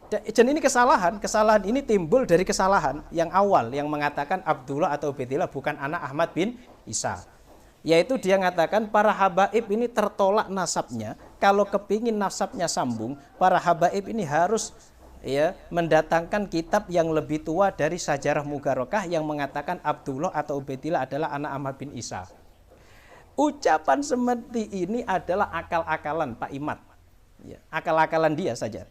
dan ini kesalahan ini timbul dari kesalahan yang awal, yang mengatakan Abdullah atau Ubaidillah bukan anak Ahmad bin Isa. Yaitu dia ngatakan para habaib ini tertolak nasabnya. Kalau kepingin nasabnya sambung, para habaib ini harus mendatangkan kitab yang lebih tua dari Sajarah Mubarakah yang mengatakan Abdullah atau Ubaidillah adalah anak Ahmad bin Isa. Ucapan seperti ini adalah akal-akalan Pak Imad, akal-akalan dia saja,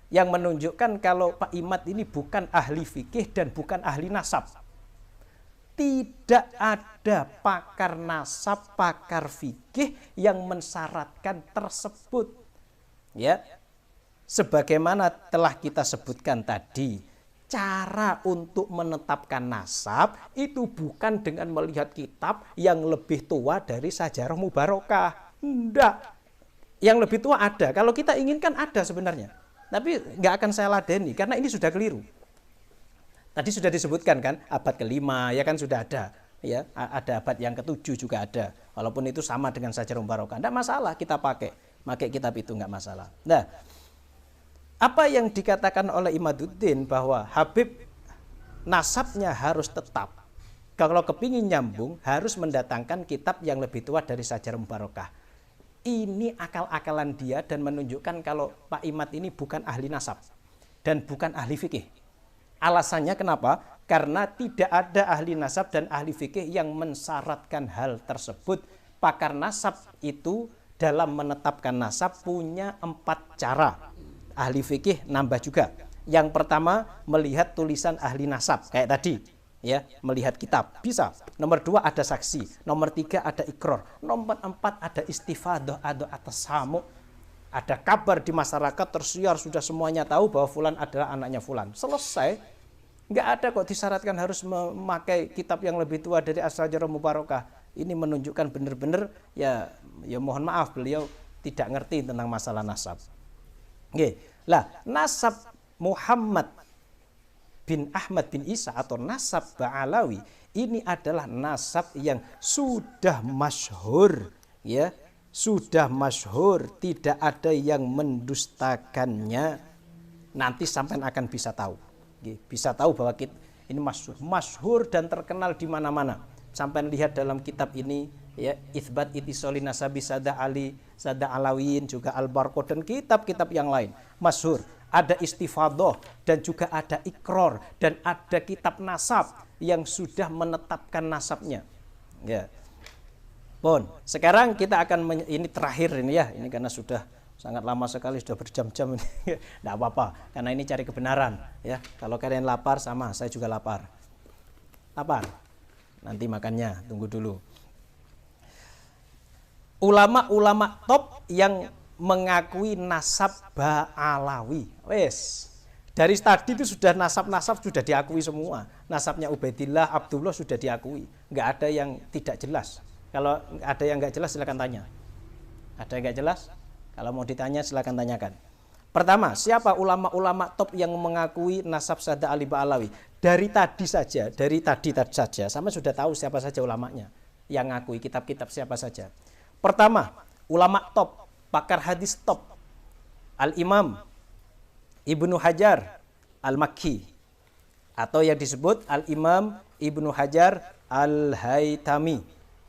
yang menunjukkan kalau Pak Imad ini bukan ahli fikih dan bukan ahli nasab. Tidak ada pakar nasab, pakar fikih yang mensyaratkan tersebut. Sebagaimana telah kita sebutkan tadi, cara untuk menetapkan nasab itu bukan dengan melihat kitab yang lebih tua dari Sajarah Mubarakah. Enggak. Yang lebih tua ada. Kalau kita inginkan ada sebenarnya. Tapi nggak akan saya ladeni karena ini sudah keliru. Tadi sudah disebutkan kan abad ke-5 ya kan sudah ada, ada abad yang ke-7 juga ada. Walaupun itu sama dengan Sajarah Mubarakah, enggak masalah kita pakai kitab itu enggak masalah. Nah, apa yang dikatakan oleh Imaduddin bahwa Habib nasabnya harus tetap. Kalau kepingin nyambung harus mendatangkan kitab yang lebih tua dari Sajarah Mubarakah. Ini akal-akalan dia dan menunjukkan kalau Pak Imad ini bukan ahli nasab dan bukan ahli fikih. Alasannya kenapa? Karena tidak ada ahli nasab dan ahli fikih yang mensyaratkan hal tersebut. Pakar nasab itu dalam menetapkan nasab punya 4 cara. Ahli fikih nambah juga. Yang pertama melihat tulisan ahli nasab kayak tadi. Melihat kitab bisa. Nomor 2 ada saksi. Nomor 3 ada ikror. Nomor 4 ada istifadah atau atas samu. Ada kabar di masyarakat tersiar, sudah semuanya tahu bahwa fulan adalah anaknya fulan. Selesai. Nggak ada kok disyaratkan harus memakai kitab yang lebih tua dari As-Sajarah Mubarakah. Ini menunjukkan benar-benar ya mohon maaf beliau tidak ngerti tentang masalah nasab. Nasab Muhammad bin Ahmad bin Isa atau nasab Ba'alawi ini adalah nasab yang sudah masyhur, sudah masyhur, tidak ada yang mendustakannya. Nanti sampai akan bisa tahu, bahwa ini masyhur dan terkenal di mana-mana. Sampai lihat dalam kitab ini Itsbat Itisoli Nasabi Sada Ali, Sada Alawiyin, juga Al-Barqo dan kitab-kitab yang lain masyhur. Ada istifadoh dan juga ada ikror dan ada kitab nasab yang sudah menetapkan nasabnya. Sekarang kita akan ini terakhir ini ini karena sudah sangat lama sekali, sudah berjam-jam ini. Tidak apa-apa, karena ini cari kebenaran Kalau kalian lapar sama saya juga lapar. Nanti makannya tunggu dulu. Ulama-ulama top yang mengakui nasab Ba'alawi. Dari tadi itu sudah nasab-nasab sudah diakui semua. Nasabnya Ubaidillah, Abdullah sudah diakui. Nggak ada yang tidak jelas. Kalau ada yang nggak jelas silakan tanya. Ada yang nggak jelas? Kalau mau ditanya silakan tanyakan. Pertama, siapa ulama-ulama top yang mengakui nasab Sada Ali Ba'alawi? Dari tadi saja sama sudah tahu siapa saja ulamanya yang ngakui kitab-kitab siapa saja. Pertama, ulama top, pakar hadis top, Al-Imam Ibnu Hajar Al-Makki atau yang disebut Al-Imam Ibnu Hajar Al-Haytami.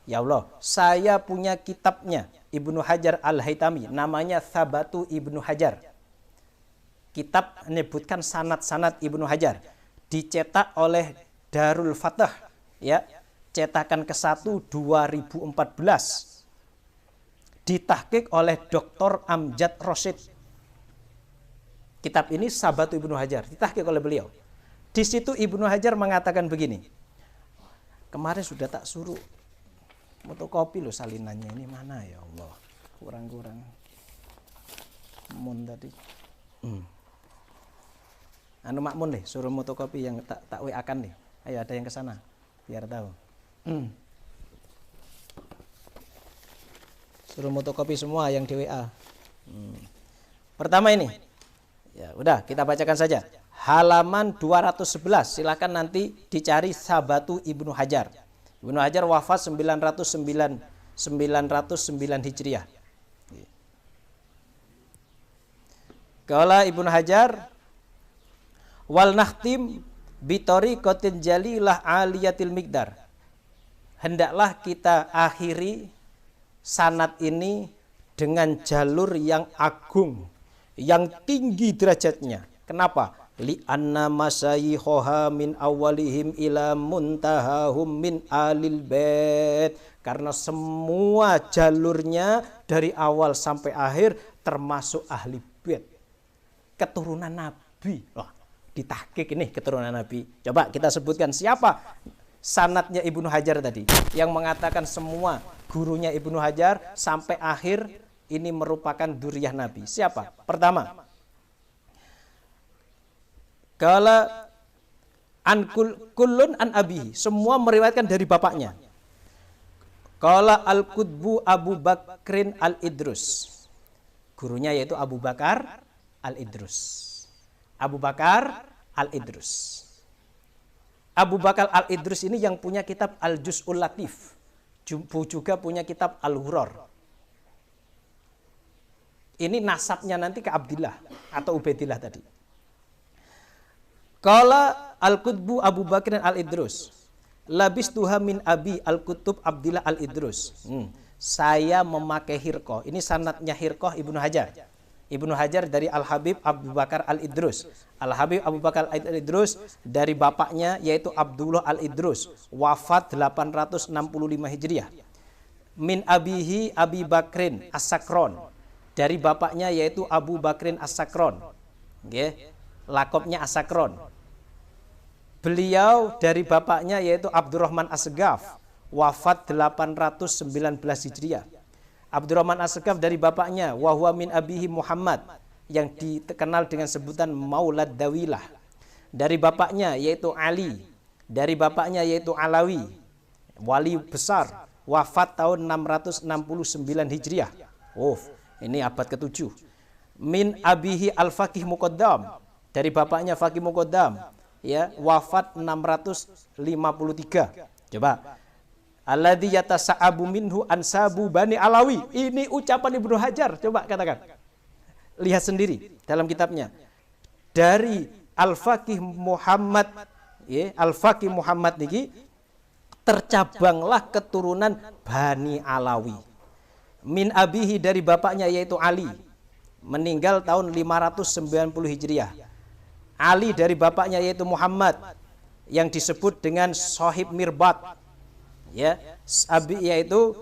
Ya Allah, saya punya kitabnya Ibnu Hajar Al-Haytami, namanya Thabatu Ibnu Hajar. Kitab menyebutkan sanad-sanad Ibnu Hajar, dicetak oleh Darul Fatah, cetakan ke-1 2014. Ditahqiq oleh Dr. Amjad Rosyid. Kitab ini Thabatu Ibnu Hajar, ditahqiq oleh beliau. Di situ Ibnu Hajar mengatakan begini, kemarin sudah tak suruh fotokopi loh salinannya, ini mana ya Allah, kurang-kurang mun tadi. Anu Makmun deh, suruh fotokopi yang tak WA kan nih. Ayo ada yang ke sana biar tahu. Suruh fotokopi semua yang di WA. Pertama ini. Ya, udah kita bacakan saja. Halaman 211. Silakan nanti dicari Sabatu Ibnu Hajar. Ibnu Hajar wafat 909 Hijriah. Qala Ibnu Hajar wal nakhtim bitori kotin jalilah aliyatil migdar. Hendaklah kita akhiri sanad ini dengan jalur yang agung, yang tinggi derajatnya. Kenapa? Li anna masayikhoha min awalihim ila muntahahum min alil bait. Karena semua jalurnya dari awal sampai akhir termasuk ahli bait, keturunan Nabi. Wah, ditahqiq ini keturunan Nabi. Coba kita sebutkan siapa sanadnya Ibnu Hajar tadi yang mengatakan semua gurunya Ibnu Hajar sampai akhir ini merupakan dzurriyyah Nabi. Siapa? Pertama, kala an kullun an abihi, semua meriwayatkan dari bapaknya. Kala al-Qutbu Abu Bakrin al-Idrus, gurunya yaitu Abu Bakar al-Idrus. Abu Bakar al-Idrus. Abu Bakar al-Idrus ini yang punya kitab Al-Juz'ul Latif, juga punya kitab Al-Ghuror. Ini nasabnya nanti ke Abdillah atau Ubaidillah tadi. Qala al-Qutbu Abu Bakr al-Idrus, labistuha min abi al-Qutub Abdillah al-Idrus. Saya memakai hirqah. Ini sanadnya hirqah Ibnu Hajar. Ibnu Hajar dari Al-Habib Abu Bakar Al-Idrus. Al-Habib Abu Bakar Al-Idrus dari bapaknya yaitu Abdullah Al-Idrus, wafat 865 Hijriah. Min abihi Abi Bakrin As-Sakron, dari bapaknya yaitu Abu Bakrin As-Sakron. Okay. Lakopnya As-Sakron. Beliau dari bapaknya yaitu Abdurrahman As-Segaf, wafat 819 Hijriah. Abdurrahman As-Segaf dari bapaknya wahwa min abihi Muhammad, yang dikenal dengan sebutan Maulad Dawilah. Dari bapaknya yaitu Ali, dari bapaknya yaitu Alawi, wali besar, wafat tahun 669 Hijriah. Oh, ini abad ke-7. Min abihi Al-Faqih Muqaddam, dari bapaknya Faqih Muqaddam, ya, wafat 653. Coba. Alladzi yatasa'abu minhu ansabu Bani Alawi. Ini ucapan Ibnu Hajar. Coba katakan. Lihat sendiri dalam kitabnya. Dari Al-Faqih Muhammad, ya, Al-Faqih Muhammad niki tercabanglah keturunan Bani Alawi. Min abihi, dari bapaknya yaitu Ali, meninggal tahun 590 Hijriah. Ali dari bapaknya yaitu Muhammad, yang disebut dengan Sohib Mirbat. Ya, Abi yaitu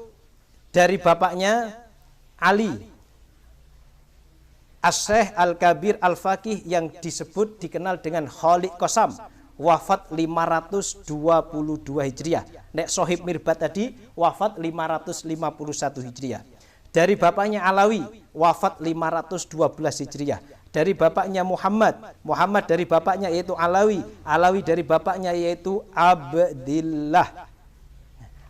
dari bapaknya Ali. As-Syekh Al-Kabir Al-Faqih yang disebut dikenal dengan Khaliq Qasam, wafat 522 Hijriah. Nek Sohib Mirbat tadi wafat 551 Hijriah. Dari bapaknya Alawi, wafat 512 Hijriah. Dari bapaknya Muhammad, Muhammad dari bapaknya yaitu Alawi, Alawi dari bapaknya yaitu Abdillah.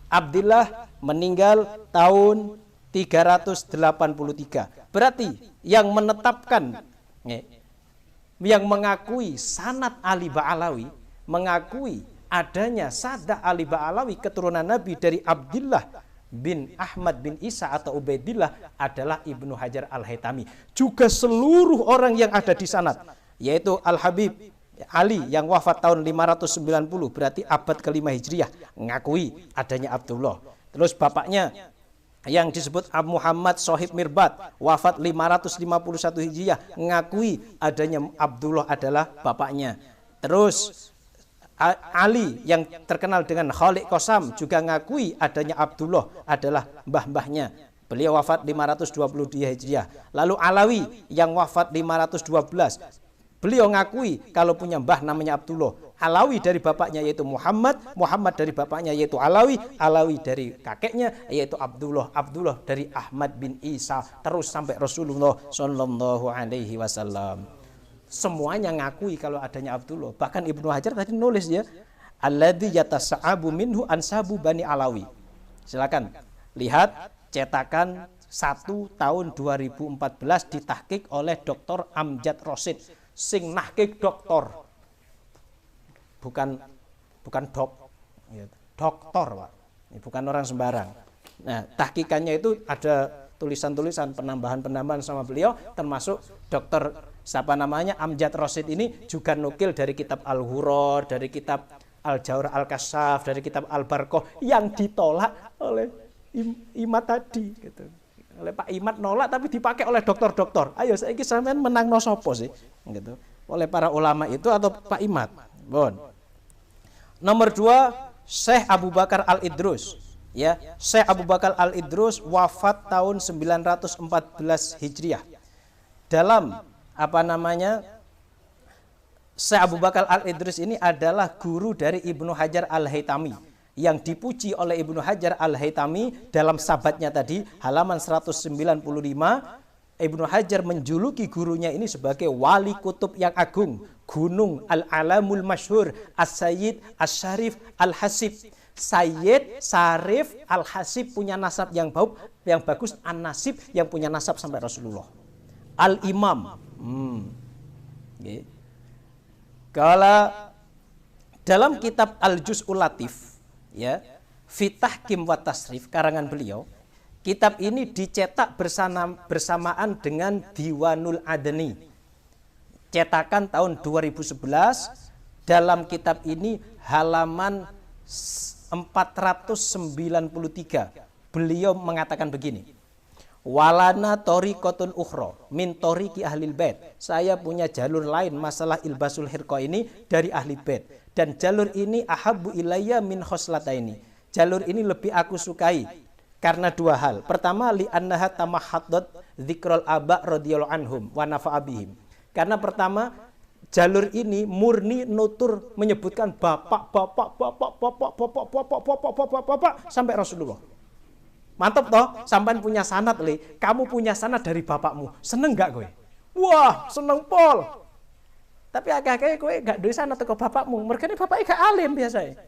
Abdillah meninggal tahun 383. Berarti yang menetapkan, yang mengakui sanad Ali Ba'alawi, mengakui adanya Sada Ali Ba'alawi keturunan Nabi dari Abdillah bin Ahmad bin Isa atau Ubaidillah adalah Ibnu Hajar Al-Haytami. Juga seluruh orang yang ada di sanad, yaitu Al-Habib Ali yang wafat tahun 590, berarti abad ke-5 Hijriah, ngakui adanya Abdullah. Terus bapaknya yang disebut Abu Muhammad Sohib Mirbat, wafat 551 Hijriah, ngakui adanya Abdullah adalah bapaknya. Terus Ali yang terkenal dengan Khaliq Qasam juga ngakui adanya Abdullah adalah mbah-mbahnya. Beliau wafat 522 Hijriah. Lalu Alawi yang wafat 512, beliau ngakui kalau punya mbah namanya Abdullah. Alawi dari bapaknya yaitu Muhammad, Muhammad dari bapaknya yaitu Alawi, Alawi dari kakeknya yaitu Abdullah, Abdullah dari Ahmad bin Isa, terus sampai Rasulullah Shallallahu Alaihi Wasallam. Semuanya ngakui kalau adanya Abdullah. Bahkan Ibnu Hajar tadi nulis ya, alladzi yatasa'abu minhu ansabu Bani Alawi. Silakan lihat cetakan 1 tahun 2014 ditahqiq oleh Dr. Amjad Rosid. Sing nahqiq doktor, bukan dok, doktor Pak. Ini bukan orang sembarang. Nah, tahqiqannya itu ada tulisan-tulisan penambahan-penambahan sama beliau, termasuk Dr. siapa namanya Amjad Rosid ini juga nukil dari kitab Al-Huror, dari kitab Al-Jawhar Al-Kasyaf, dari kitab Al-Barqah yang ditolak oleh Imat tadi gitu. Oleh Pak Imat nolak tapi dipakai oleh dokter-dokter. Ayo saiki sampean menang no sopo sih gitu. Oleh para ulama itu atau Pak Imat. Bon. Nomor 2, Syekh Abu Bakar Al-Idrus. Ya, Syekh Abu Bakar Al-Idrus wafat tahun 914 Hijriah. Dalam apa namanya? Syekh Abu Bakar Al-Idrus ini adalah guru dari Ibnu Hajar Al-Haytami, yang dipuji oleh Ibnu Hajar Al-Haytami dalam sabatnya tadi, halaman 195. Ibnu Hajar menjuluki gurunya ini sebagai wali kutub yang agung, gunung al-alamul masyhur, as-sayyid, as-syarif, al-hasib. Sayyid, Syarif, al-hasib punya nasab yang bagus, an-nasib yang punya nasab sampai Rasulullah. Al-imam. Okay. Kalau dalam kitab Al-Juz'ul Latif, ya, Fitahkim wa Tasrif karangan beliau, kitab ini dicetak bersamaan dengan Diwanul Adni, cetakan tahun 2011. Dalam kitab ini halaman 493 beliau mengatakan begini, walana tariqatun ukhra min tariqi ahlil bait. Saya punya jalur lain masalah ilbasul hirqa ini dari ahli bait, dan jalur ini ahabbu ilayya min khoslataini. Jalur ini lebih aku sukai karena 2 hal. Pertama, li annaha tamahhadat dzikrul aba radhiyallahu anhum wa nafa'a bihim. Karena pertama, jalur ini murni nutur menyebutkan bapak sampai Rasulullah. Mantap toh, sampean punya sanad le, kamu punya sanad dari bapakmu. Seneng gak kowe? Wah, seneng pol. Tapi agak-agak kowe gak duwe sanad teko bapakmu. Mergane bapake gak alim biasa.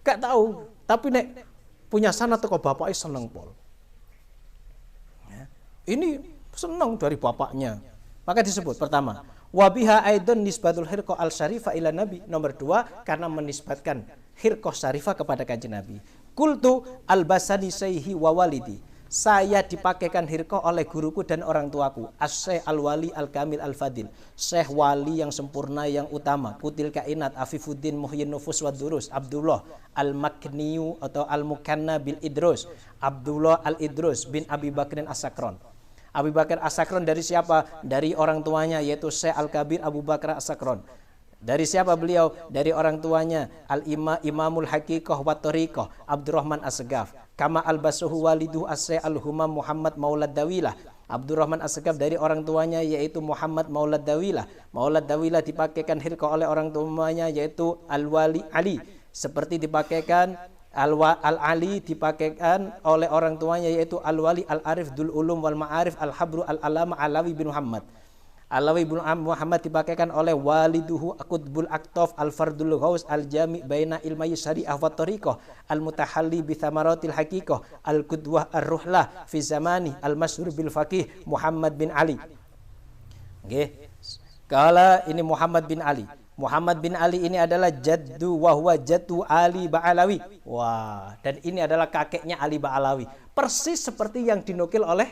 Gak tahu, tapi nek punya sanad teko bapake seneng pol. Ya. Ini seneng dari bapaknya. Maka disebut pertama, wabiha aidun nisbatul hirqah al-syarifah ila nabi. Nomor 2, karena menisbatkan hirqah syarifah kepada kanjeng Nabi. Kultu albasani sayhi wa walidi. Saya dipakaikan hirqah oleh guruku dan orang tuaku, As-Syekh Al-Wali Al-Kamil Al-Fadil, Syekh wali yang sempurna yang utama, Kutil Kainat Afifuddin Muhyin Nufus wa Durus, Abdullah Al-Makniyu atau Al-Mukanna bil Idrus, Abdullah Al-Idrus bin Abi Bakrin As-Sakron. Abi Bakar As-Sakron dari siapa? Dari orang tuanya yaitu Syekh Al-Kabir Abu Bakar As-Sakron. Dari siapa beliau? Dari orang tuanya Imamul Haqiqah wa Tariqah Abdurrahman As-Segaf. Kama al-basuhu walidu as-Syekh Al-Humam Muhammad Maulad Dawilah. Abdurrahman As-Segaf dari orang tuanya yaitu Muhammad Maulad Dawilah. Maulad Dawilah dipakaikan hirqah oleh orang tuanya yaitu Al-Wali Ali. Seperti dipakaikan Al-Ali dipakaikan oleh orang tuanya yaitu Al-Wali Al-Arif Dul Ulum wal Ma'arif Al-Habru Al-Alama Alawi bin Muhammad. Alawi bin Muhammad dipakaikan oleh waliduhu Qutbul Aktaf Al-Fardul Ghaus Al-Jami' baina ilmi syariah wa tariqah Al-Mutahalli bi thamaratil haqiqah Al-Qudwah Ar-Ruhlah fi zamani Al-Masyhur bil Faqih Muhammad bin Ali. Nggih. Kala ini Muhammad bin Ali. Muhammad bin Ali ini adalah jaddu wa huwa jaddu Ali Ba'alawi. Wah, dan ini adalah kakeknya Ali Ba'alawi. Persis seperti yang dinukil oleh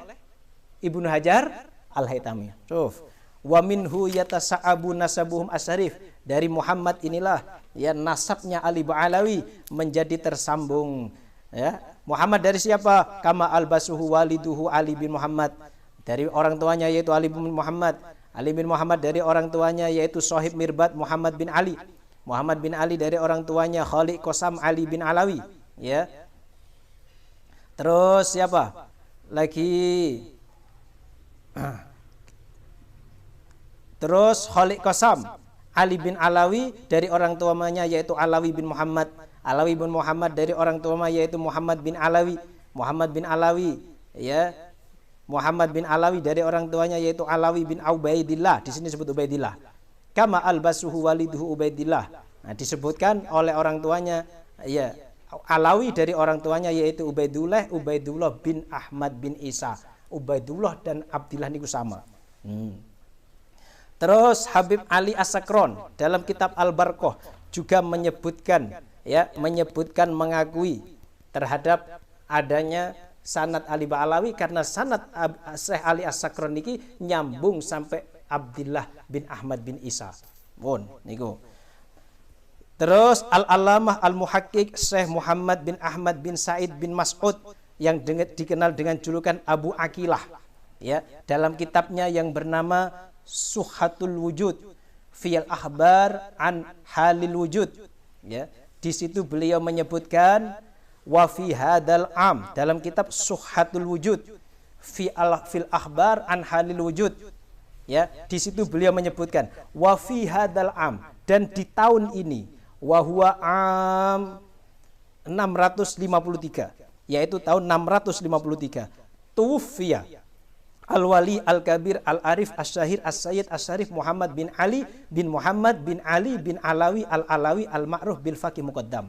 Ibnu Hajar Al-Haytami. Coba. Wa minhu yatasa'abu nasabuhum asyarif. Dari Muhammad inilah ya nasabnya Ali Ba'alawi menjadi tersambung. Ya, Muhammad dari siapa? Kama al-basuhu waliduhu Ali bin Muhammad. Dari orang tuanya yaitu Ali bin Muhammad. Ali bin Muhammad dari orang tuanya yaitu Sohib Mirbat Muhammad bin Ali. Muhammad bin Ali dari orang tuanya Khaliq Qasam Ali bin Alawi. Ya. Terus siapa? Lagi Terus Khaliq Qasam Ali bin Alawi dari orang tuanya yaitu Alawi bin Muhammad. Alawi bin Muhammad dari orang tuanya yaitu Muhammad bin Alawi. Muhammad bin Alawi, ya. Muhammad bin Alawi dari orang tuanya yaitu Alawi bin Ubaidillah. Di sini disebut Ubaidillah. Kama albasuhu waliduhu Ubaidillah. Nah, disebutkan oleh orang tuanya, ya, Alawi dari orang tuanya yaitu Ubaidullah bin Ahmad bin Isa. Ubaidullah dan Abdillah niku sama. Terus Habib Ali As-Sakron dalam kitab Al-Barqah juga menyebutkan, ya, mengakui terhadap adanya sanad Ali Ba'alawi, karena sanad Syekh Ali As-Sakron niki nyambung sampai Abdillah bin Ahmad bin Isa. Pun niku. Terus Al-Alamah Al-Muhaqqiq Syekh Muhammad bin Ahmad bin Said bin Mas'ud yang dikenal dengan julukan Abu Aqilah, ya, dalam kitabnya yang bernama Suhatul Wujud fil Akhbar an Halil Wujud, ya, di situ beliau menyebutkan wa fi hadal am, dalam kitab Suhatul Wujud fil Akhbar an Halil Wujud, ya, di situ beliau menyebutkan wa fi hadal am, dan di tahun ini, wa huwa am 653, yaitu tahun 653, tuwfiya Al-Wali Al-Kabir Al-Arif As-Syahir As-Sayyid As-Syarif Muhammad bin Ali bin Muhammad bin Ali bin Alawi Al-Alawi Al-Ma'ruf bil Faqih Muqaddam.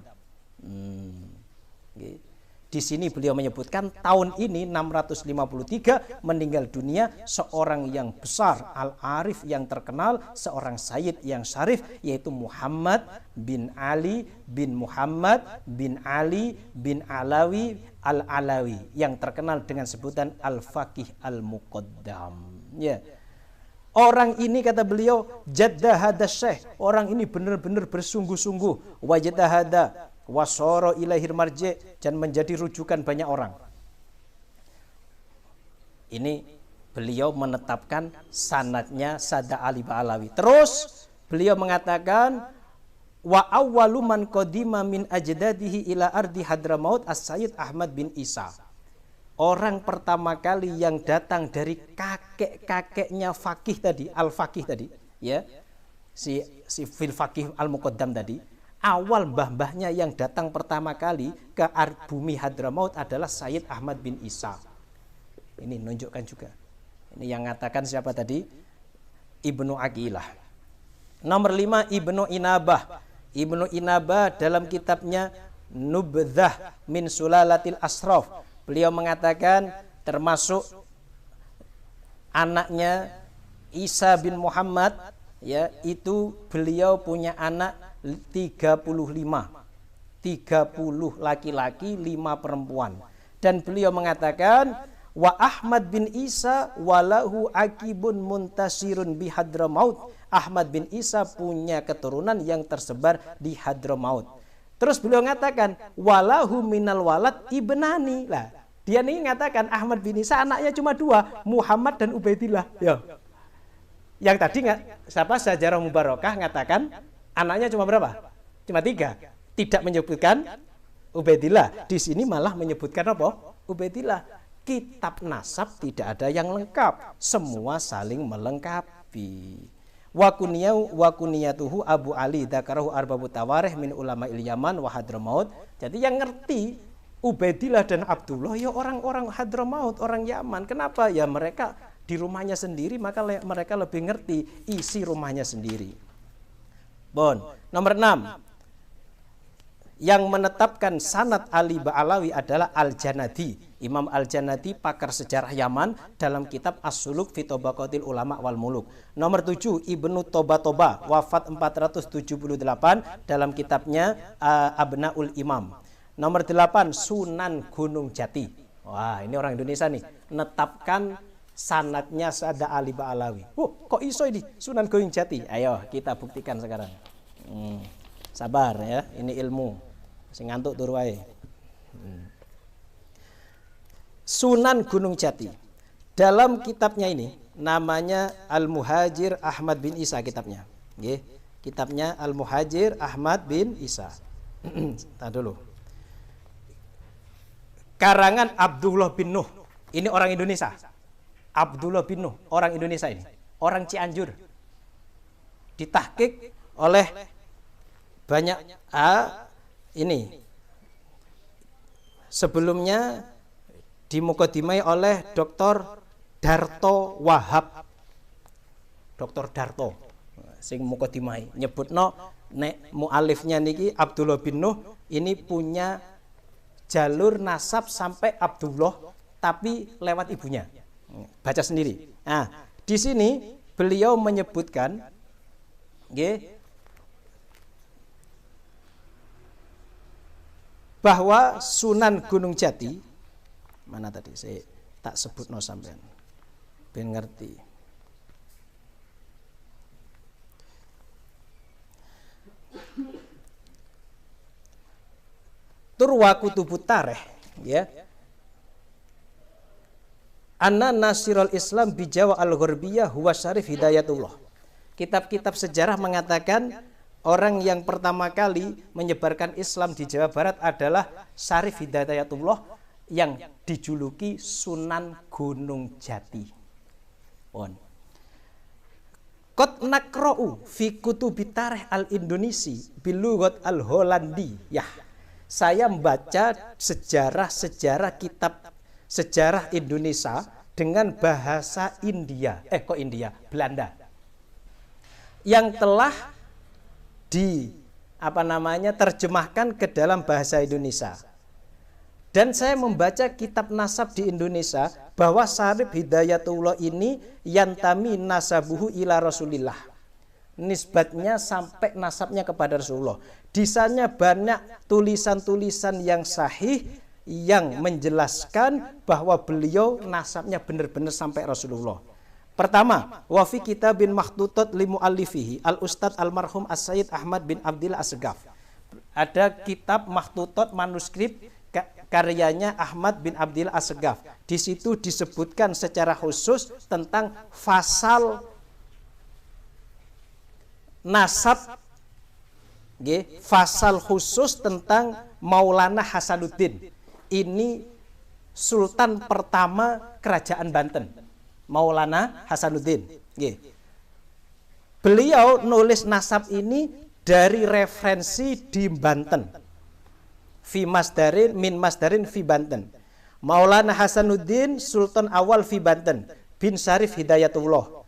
Di sini beliau menyebutkan tahun ini 653 meninggal dunia seorang yang besar, Al-Arif yang terkenal, seorang Sayyid yang syarif, yaitu Muhammad bin Ali bin Muhammad bin Ali bin Alawi Al-Alawi, yang terkenal dengan sebutan Al-Faqih Al-Muqaddam, ya. Orang ini, kata beliau, jaddahada syekh, orang ini benar-benar bersungguh-sungguh, wajadahada wasoro ilahir marji, dan menjadi rujukan banyak orang. Ini beliau menetapkan sanadnya Sada Ali Ba'alawi. Terus beliau mengatakan wa awwalu man qadima min ajdadihi ila ardi Hadramaut as-Sayyid Ahmad bin Isa. Orang pertama kali yang datang dari kakek-kakeknya Faqih tadi, Al-Faqih tadi, ya. Si fil Faqih Al-Muqaddam tadi. Awal mbah-mbahnya yang datang pertama kali ke bumi Hadramaut adalah Sayyid Ahmad bin Isa. Ini menunjukkan juga. Ini yang mengatakan siapa tadi? Ibnu Aqilah. Nomor 5, Ibnu Inabah. Ibnu Inabah dalam kitabnya Nubdhah min Sulalatil Asraf, beliau mengatakan termasuk anaknya Isa bin Muhammad, ya, itu beliau punya anak 35, 30 laki-laki, 5 perempuan. Dan beliau mengatakan wa Ahmad bin Isa walahu akibun muntasirun bi Hadramaut. Ahmad bin Isa punya keturunan yang tersebar di Hadramaut. Terus beliau mengatakan walahu minal walad ibnani. Lah, dia ini mengatakan Ahmad bin Isa anaknya cuma 2, Muhammad dan Ubaidillah. Ya. Yang tadi siapa Sajarah Mubarakah mengatakan anaknya cuma berapa? Cuma 3. Tidak menyebutkan Ubaidillah. Di sini malah menyebutkan apa? Ubaidillah. Kitab nasab tidak ada yang lengkap. Semua saling melengkapi. Wa kuniyatuhu Abu Ali dzakarahu arba'u tawarikh min ulama Yaman wa Hadramaut. Jadi yang ngerti Ubaidillah dan Abdullah ya orang-orang Hadramaut, orang Yaman. Kenapa? Ya mereka di rumahnya sendiri, maka mereka lebih ngerti isi rumahnya sendiri. Bon, nomor 6. Yang menetapkan sanad Ali Ba'alawi adalah Al-Janadi. Imam Al-Janadi, pakar sejarah Yaman, dalam kitab As-Suluk fi Tabaqatil Ulama wal Muluk. Nomor 7, Ibnu Toba, wafat 478, dalam kitabnya Abnaul Imam. Nomor 8, Sunan Gunung Jati. Wah, ini orang Indonesia nih, menetapkan sanadnya Sada Ali Ba'alawi. Kok iso ini Sunan Gunung Jati? Ayo kita buktikan sekarang. Sabar ya, ini ilmu. Sing ngantuk turu wae. Sunan Gunung Jati. Dalam kitabnya ini namanya Al-Muhajir Ahmad bin Isa kitabnya. Nggih, kitabnya Al-Muhajir Ahmad bin Isa. Tahan dulu. Karangan Abdullah bin Nuh. Ini orang Indonesia. Abdullah bin Nuh, orang Indonesia ini. Orang Cianjur. ditahqiq oleh banyak ini sebelumnya dimukadimai oleh Dr. Darto Wahab. Dr. Darto sing mukadimai nyebutno nek mualifnya niki Abdullah bin Nuh ini punya jalur nasab sampai Abdullah tapi lewat ibunya. Baca sendiri. Nah, di sini beliau menyebutkan bahwa Sunan Gunung Jati, mana tadi saya tak sebut no sampean ben ngerti. Turwa kutubut tareh ya. Anna Nasirul Islam bijawa al-Gharbiyah huwa Syarif Hidayatullah. Kitab-kitab sejarah mengatakan orang yang pertama kali menyebarkan Islam di Jawa Barat adalah Syarif Hidayatullah yang dijuluki Sunan Gunung Jati. Qad nakra'u fi kutubi tarikh al-Indonesi bilughat al-Hollandi. Ya, saya membaca sejarah-sejarah kitab sejarah Indonesia dengan bahasa India. Belanda. Yang telah terjemahkan ke dalam bahasa Indonesia. Dan saya membaca kitab nasab di Indonesia bahwa Syarif Hidayatullah ini yantami nasabuhu ila Rasulillah. Nisbatnya sampai nasabnya kepada Rasulullah. Di sana banyak tulisan-tulisan yang sahih yang menjelaskan bahwa beliau nasabnya benar-benar sampai Rasulullah. Pertama, wa fi kitabin makhtutat li muallifihi al-Ustadz almarhum As-Sayyid Ahmad bin Abdillah As-Segaf. Ada kitab makhtutat manuskrip karyanya Ahmad bin Abdillah As-Segaf. Di situ disebutkan secara khusus tentang fasal nasab, fasal khusus tentang Maulana Hasanuddin. Ini sultan pertama kerajaan Banten, Maulana Hasanuddin. Beliau nulis nasab ini dari referensi di Banten. Fi masdarin min masdarin fi Banten. Maulana Hasanuddin Sultan awal fi Banten bin Syarif Hidayatullah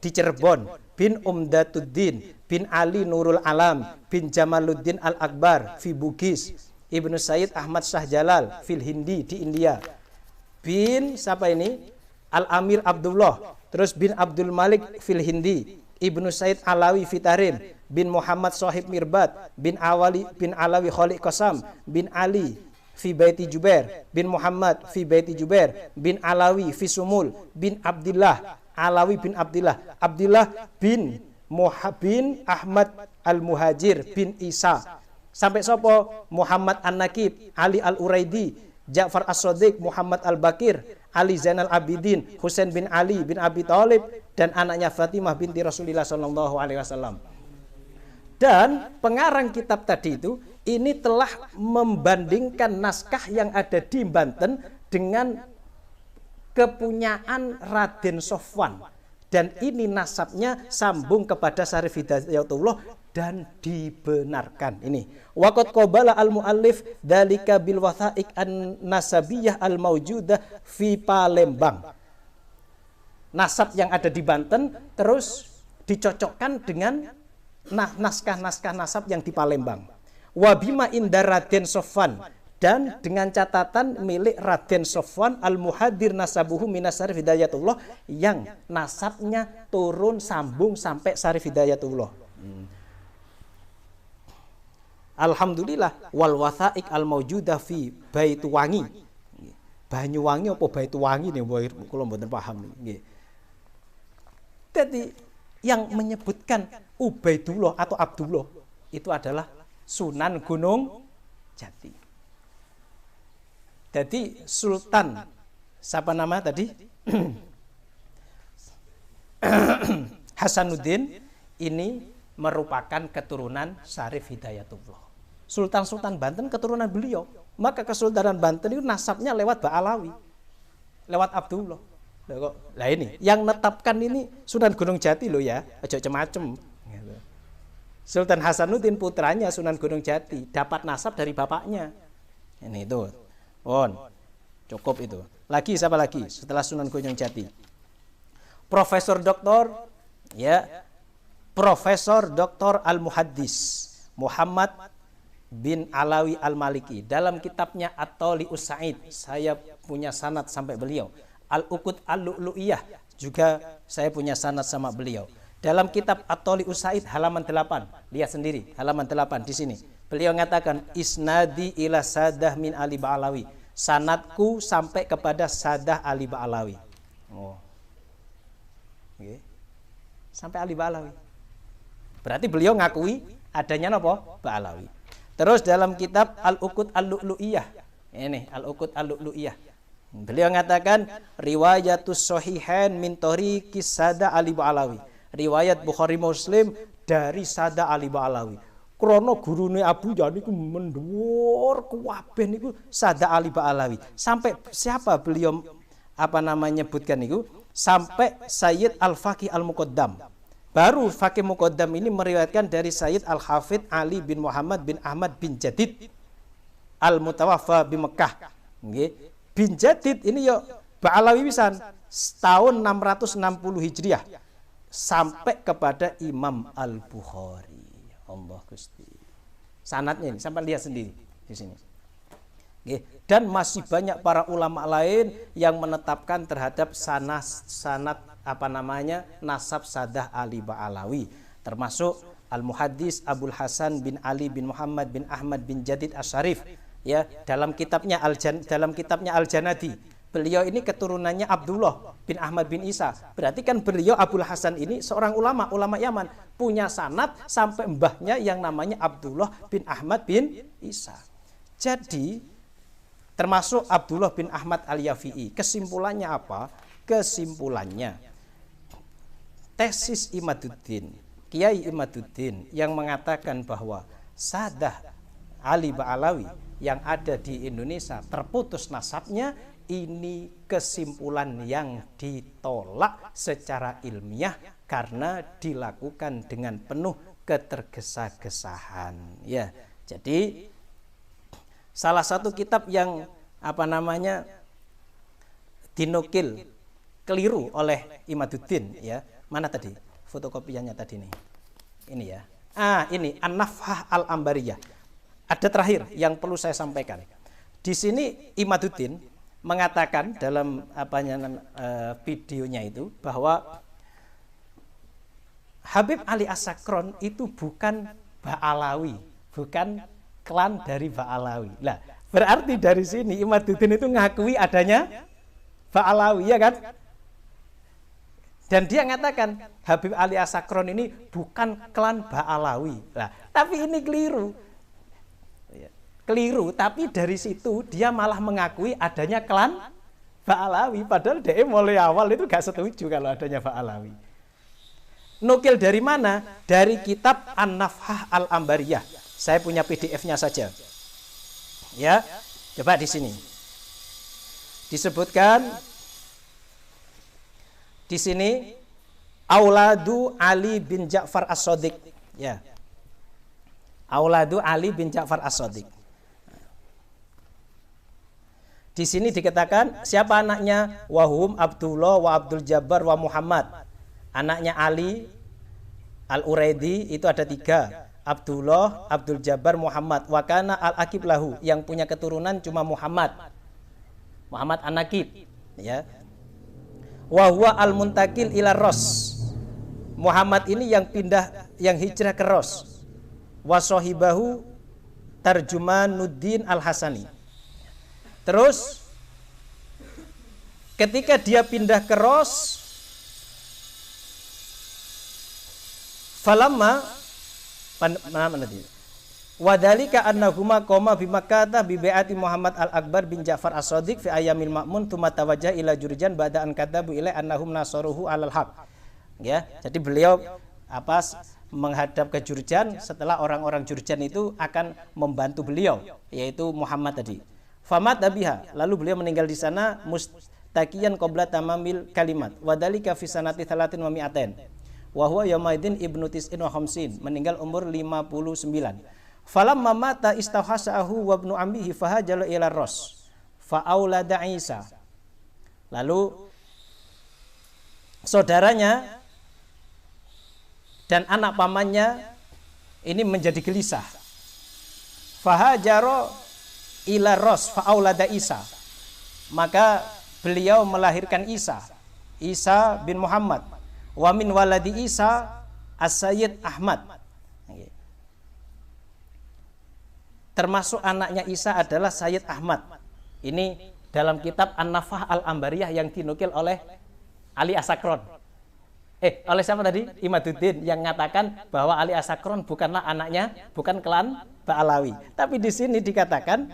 di Cirebon, bin Umdatuddin bin Ali Nurul Alam bin Jamaluddin Al-Akbar fi Bugis, Ibnu Sayyid Ahmad Shah Jalal fil Hindi di India, bin siapa ini? Al-Amir Abdullah, terus bin Abdul Malik fil Hindi, Ibnu Sayyid Alawi Fitarim, bin Muhammad Sohib Mirbat, bin Alawi Khaliq Qasam, bin Ali fi Baiti Jubair, bin Muhammad fi Baiti Jubair, bin Alawi fi Sumul, bin Abdullah, Alawi bin Abdullah, Abdullah bin Ahmad Al-Muhajir bin Isa. Sampai sopo Muhammad An-Nakib, Ali Al-Uraidi, Ja'far As-Sadiq, Muhammad Al-Bakir, Ali Zainal Abidin, Husain bin Ali bin Abi Thalib, dan anaknya Fatimah binti Rasulullah SAW. Dan pengarang kitab tadi itu ini telah membandingkan naskah yang ada di Banten dengan kepunyaan Raden Sofwan. Dan ini nasabnya sambung kepada Syarif Hidayatullah dan dibenarkan. Ini waqad qabala al-muallif dzalika bil wathaiq an-nasabiyah al-maujudah fi Palembang. Nasab yang ada di Banten terus dicocokkan dengan naskah-naskah nasab yang di Palembang. Wa bima inda Raden Sofwan, dan dengan catatan milik Raden Sofwan al-Muhadir nasabuhu minas Syarif Hidayatullah yang nasabnya turun sambung sampai Syarif Hidayatullah. Alhamdulillah wal wathaiq al maujudah fi Baituwangi. Banyuwangi apa Baituwangi nih kula mboten paham nggih. Jadi yang menyebutkan Ubaidullah atau Abdullah itu adalah Sunan Gunung Jati. Jadi Sultan siapa nama tadi? Hasanuddin ini merupakan keturunan Syarif Hidayatullah. Sultan-Sultan Banten keturunan beliau. Maka Kesultanan Banten itu nasabnya lewat Ba'alawi, lewat Abdullah. Lah ini yang netapkan ini Sunan Gunung Jati loh ya, aja macem-macem. Sultan Hasanuddin putranya Sunan Gunung Jati dapat nasab dari bapaknya. Ini itu. Cukup itu. Lagi siapa lagi setelah Sunan Gunung Jati? Profesor Doktor Profesor Doktor Al-Muhaddis Muhammad bin Alawi Al-Maliki. Dalam kitabnya At-Tali'us Sa'id, saya punya sanad sampai beliau. Al-Uqud Al-Lu'lu'iyah juga saya punya sanad sama beliau. Dalam kitab At-Tali'us Sa'id halaman 8, lihat sendiri halaman 8 di sini. Beliau mengatakan isnadi ila Sadah min Ali Ba'alawi. Sanadku sampai kepada Sadah Ali Ba'alawi. Sampai Ali Ba'alawi. Berarti beliau ngakui adanya apa? Ba'alawi. Terus dalam kitab Al-Uqud Al-Lu'lu'iyah. Ini Al-Uqud Al-Lu'lu'iyah. Beliau mengatakan riwayatus sahihain min tariqis Sadah Ali Ba'alawi. Riwayat Bukhari Muslim dari Sadah Ali Ba'alawi. Krono gurune Abu Yani ku mendur kuwabeh niku Sadah Ali Ba'alawi. Sampai siapa beliau nyebutkan niku? Sampai Sayyid Al-Faqih Al-Muqaddam. Baru Faqih Muqaddam ini meriwayatkan dari Sayyid Al-Hafidh Ali bin Muhammad bin Ahmad bin Jadid Al-Mutawaffa di Mekah. Bin Jadid ini Ba'alawi pisan tahun 660 Hijriah sampai kepada Imam Al-Bukhari. Allah Gusti. Sanadnya ini sampai lihat sendiri di sini. Dan masih banyak para ulama lain yang menetapkan terhadap sanad nasab Sadah Ali Ba'alawi, termasuk Al-Muhaddis Abul Hasan bin Ali bin Muhammad bin Ahmad bin Jadid Asy-Syarif dalam kitabnya Al-Janadi. Beliau ini keturunannya Abdullah bin Ahmad bin Isa. Berarti kan beliau Abul Hasan ini seorang ulama Yaman, punya sanad sampai mbahnya yang namanya Abdullah bin Ahmad bin Isa. Jadi termasuk Abdullah bin Ahmad Al-Yafi'i. Kesimpulannya apa? Kesimpulannya tesis Imaduddin, Kiai Imaduddin yang mengatakan bahwa Sadah Ali Ba'alawi yang ada di Indonesia terputus nasabnya, ini kesimpulan yang ditolak secara ilmiah karena dilakukan dengan penuh ketergesa-gesaan. Jadi salah satu kitab yang dinukil keliru oleh Imaduddin mana tadi fotokopiannya tadi nih. Ini ini An-Nafhah Al-Ambariyah. Ada terakhir yang perlu saya sampaikan. Di sini Imaduddin mengatakan dalam videonya itu bahwa Habib Ali As-Sakron itu bukan Ba'alawi, bukan klan dari Ba'alawi. Lah, berarti dari sini Imaduddin itu ngakui adanya Ba'alawi, ya kan? Dan dia mengatakan Habib Ali As-Sakron ini bukan klan Ba'alawi. Lah, tapi ini keliru, tapi dari situ dia malah mengakui adanya klan Ba'alawi, padahal dia mulai awal itu gak setuju kalau adanya Ba'alawi. Nukil dari mana? Dari kitab An-Nafhah Al-Ambariyah. Saya punya PDF-nya saja. Coba di sini. Disebutkan di sini Auladu Ali bin Ja'far As-Shadiq. Auladu Ali bin Ja'far As-Shadiq. Di sini dikatakan siapa anaknya? Wahum Abdullah wa Abdul Jabbar wa Muhammad. Anaknya Ali Al-Uraidi itu ada 3. Abdullah, Abdul Jabbar, Muhammad. Wakana Al-Akib lahu, yang punya keturunan cuma Muhammad An-Nakib. Wa huwa al-muntakil ila Ros. Muhammad ini yang hijrah ke Ros. Wa sahibahu Tarjumanuddin Al-Hasani. Terus ketika dia pindah ke Ros, falamma wadhalika annahuma qoma bi Makkah bi bai'ati Muhammad Al-Akbar bin Ja'far As-Shadiq fi ayyamil ma'mun thumma tawajjaha ila Jurjan ba'da an kadabu ilai annahum nasaruhu 'alal haq. Jadi beliau menghadap ke Jurjan setelah orang-orang Jurjan itu akan membantu beliau, yaitu Muhammad tadi. Famat abiha, lalu beliau meninggal di sana mustaqiyan qabla tamamil kalimat. Wadhalika fi sanati 30 wa mi'atain. wa huwa yaumaidin ibnu tis'in wa khamsin, meninggal umur 59. Falamma mata istawhasahu wa ibnu ammihi fahajala ila Ros fa aulada Isa. Lalu saudaranya dan anak pamannya ini menjadi gelisah. Fahajaro ila Ros fa aulada Isa. Maka beliau melahirkan Isa bin Muhammad. Wa min waladi Isa as-Sayyid Ahmad. Termasuk anaknya Isa adalah Sayyid Ahmad. Ini dalam kitab An-Nafah Al-Ambariyah yang dinukil oleh Ali As-Sakron. Oleh siapa tadi? Imaduddin, yang mengatakan bahwa Ali As-Sakron bukanlah anaknya, bukan klan Ba'alawi. Tapi di sini dikatakan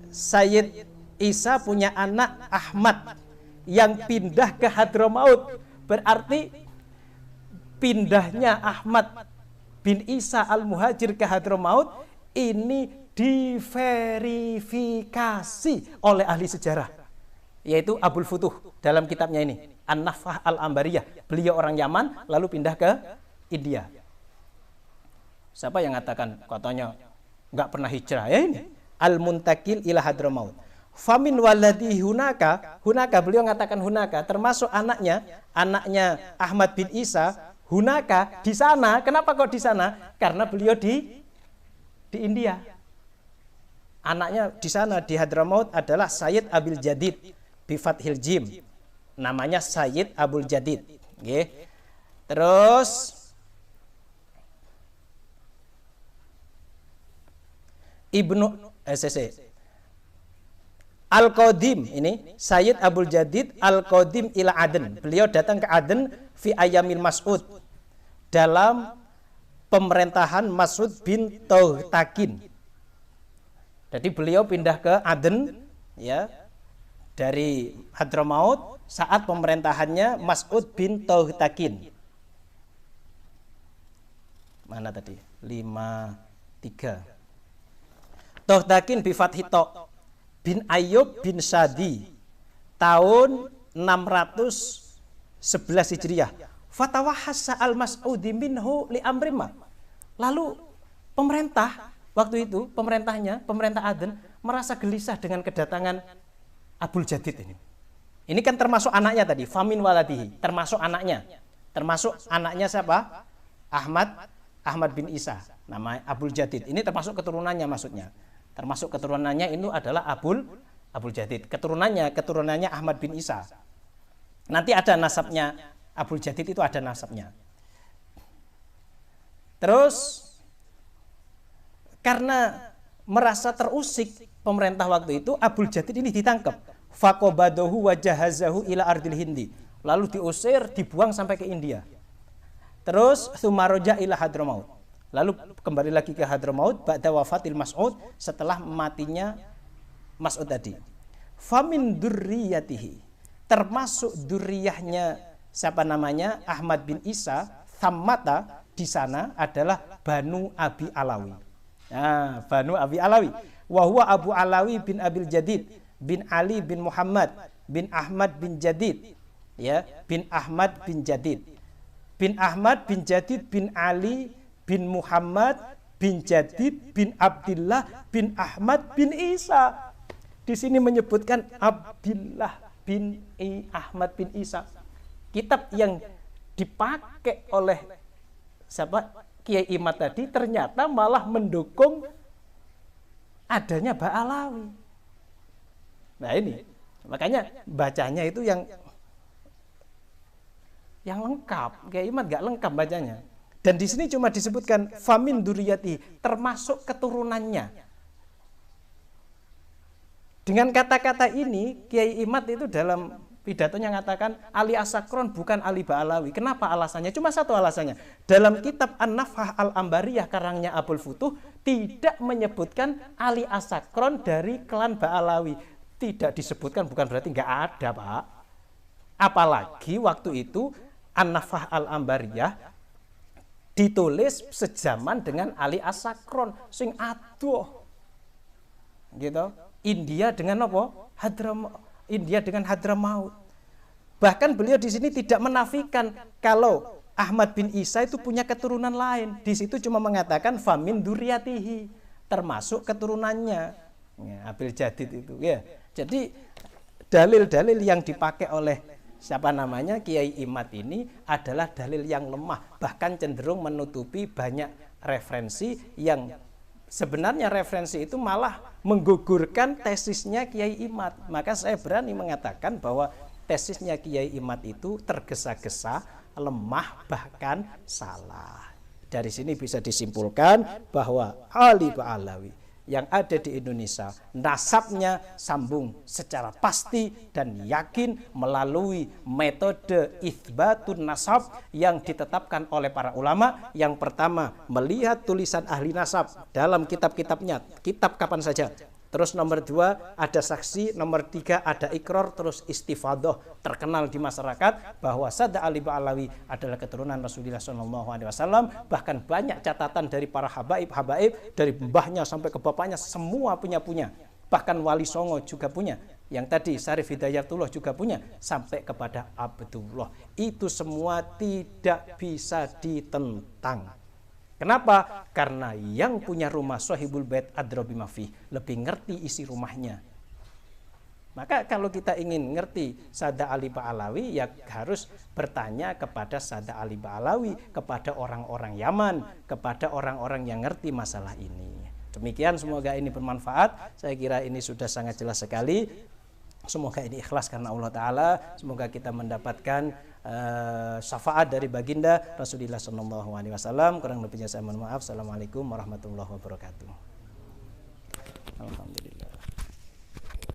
Sayyid Isa punya anak Ahmad yang pindah ke Hadramaut. Berarti pindahnya Ahmad bin Isa Al-Muhajir ke Hadramaut ini diverifikasi oleh ahli sejarah, yaitu Abul Futuh dalam kitabnya ini An-Nafah Al-Ambariyah. Beliau orang Yaman lalu pindah ke India. Siapa yang mengatakan katanya nggak pernah hijrah? Ya ini Al-Muntakil ila Hadramaut. Famin waladi hunaka beliau mengatakan hunaka, termasuk anaknya Ahmad bin Isa hunaka di sana. Kenapa kok di sana? Karena beliau di India. Anaknya di sana di Hadramaut adalah Sayyid Abil Jadid bi fathil jim. Namanya Sayyid Abul Jadid. Nggih. Terus Ibnu Al-Qadim, ini Sayyid Abul Jadid Al-Qadim ila Aden. Beliau datang ke Aden fi ayamil Mas'ud, dalam pemerintahan Mas'ud bin Tauhtakin. Jadi beliau pindah ke Aden ya dari Hadramaut saat pemerintahannya Mas'ud bin Tauhtakin. Mana tadi? 53. Tauhtakin bi fathi ta bin Ayyub bin Sadi tahun 611 Hijriah. Fatawahassa al-Mas'udi minhu li amrima. Lalu pemerintah waktu itu, pemerintah Aden merasa gelisah dengan kedatangan Abul Jadid ini. Ini kan termasuk anaknya tadi, famin waladihi, termasuk anaknya siapa? Ahmad bin Isa, nama Abul Jadid. Ini termasuk keturunannya maksudnya. Termasuk keturunannya itu adalah Abul Jadid. Keturunannya Ahmad bin Isa. Nanti ada nasabnya Abul Jadid, itu ada nasabnya. Terus karena merasa terusik pemerintah waktu itu, Abul Jadid ini ditangkap. Faqobadahu wa jahazahu ila ardil Hindi. Lalu diusir, dibuang sampai ke India. Terus Thumaroja ila Hadramaut. Lalu kembali lagi ke Hadramaut ba'da wafatil Mas'ud, setelah matinya Mas'ud tadi. Famin durriyatihi, termasuk durriyahnya siapa namanya? Ahmad bin Isa, thammata di sana adalah Banu Abi Alawi. Nah, Banu Abi Alawi. Wa huwa Abu Alawi bin Abil Jadid bin Ali bin Muhammad bin Ahmad bin Jadid. Ya, bin Ahmad bin Jadid. Bin Ahmad bin Jadid bin Ali bin Muhammad bin Jadid bin Abdullah bin Ahmad bin Isa. Di sini menyebutkan Abdullah bin Ahmad bin Isa. Kitab yang dipakai oleh siapa? Kiai Imad tadi ternyata malah mendukung adanya Ba'alawi. Nah ini, makanya bacanya itu yang lengkap. Kiai Imad gak lengkap bacanya. Dan di sini cuma disebutkan famin duriyati, termasuk keturunannya. Dengan kata-kata ini, Kiai Imad itu dalam pidatonya mengatakan Ali As-Sakron bukan Ali Ba'alawi. Kenapa alasannya? Cuma satu alasannya. Dalam kitab An-Nafah Al-Ambariyah karangnya Abul Futuh tidak menyebutkan Ali As-Sakron dari klan Ba'alawi. Tidak disebutkan bukan berarti nggak ada, Pak. Apalagi waktu itu An-Nafah Al-Ambariyah ditulis sejaman dengan Ali As-Sakron sing adoh. Gitu. India dengan apa? India dengan Hadramaut. Bahkan beliau di sini tidak menafikan kalau Ahmad bin Isa itu punya keturunan lain. Di situ cuma mengatakan famin duriyatihi, termasuk keturunannya. Ya, Abil Jadid itu ya. Jadi dalil-dalil yang dipakai oleh siapa namanya Kiai Imad ini adalah dalil yang lemah, bahkan cenderung menutupi banyak referensi yang sebenarnya referensi itu malah menggugurkan tesisnya Kiai Imad. Maka saya berani mengatakan bahwa tesisnya Kiai Imad itu tergesa-gesa, lemah, bahkan salah. Dari sini bisa disimpulkan bahwa Ali Ba'alawi yang ada di Indonesia nasabnya sambung secara pasti dan yakin melalui metode itsbatun nasab yang ditetapkan oleh para ulama. Yang pertama, melihat tulisan ahli nasab dalam kitab-kitabnya, kitab kapan saja. Terus nomor 2 ada saksi, nomor 3 ada ikrar, terus istifadah terkenal di masyarakat bahwa Sada Ali Ba'alawi adalah keturunan Rasulullah SAW. Bahkan banyak catatan dari para habaib, dari mbahnya sampai ke bapaknya semua punya. Bahkan Wali Songo juga punya. Yang tadi Syarif Hidayatullah juga punya sampai kepada Abdullah. Itu semua tidak bisa ditentang. Kenapa? Karena yang punya rumah Sohibul Bait adra bima fih, lebih ngerti isi rumahnya. Maka kalau kita ingin ngerti Sada Ali Ba'alawi, ya harus bertanya kepada Sada Ali Ba'alawi, kepada orang-orang Yaman, kepada orang-orang yang ngerti masalah ini. Demikian, semoga ini bermanfaat. Saya kira ini sudah sangat jelas sekali. Semoga ini ikhlas karena Allah Ta'ala. Semoga kita mendapatkan syafaat dari baginda Rasulullah SAW. Kurang lebihnya saya mohon maaf. Assalamualaikum warahmatullahi wabarakatuh. Alhamdulillah.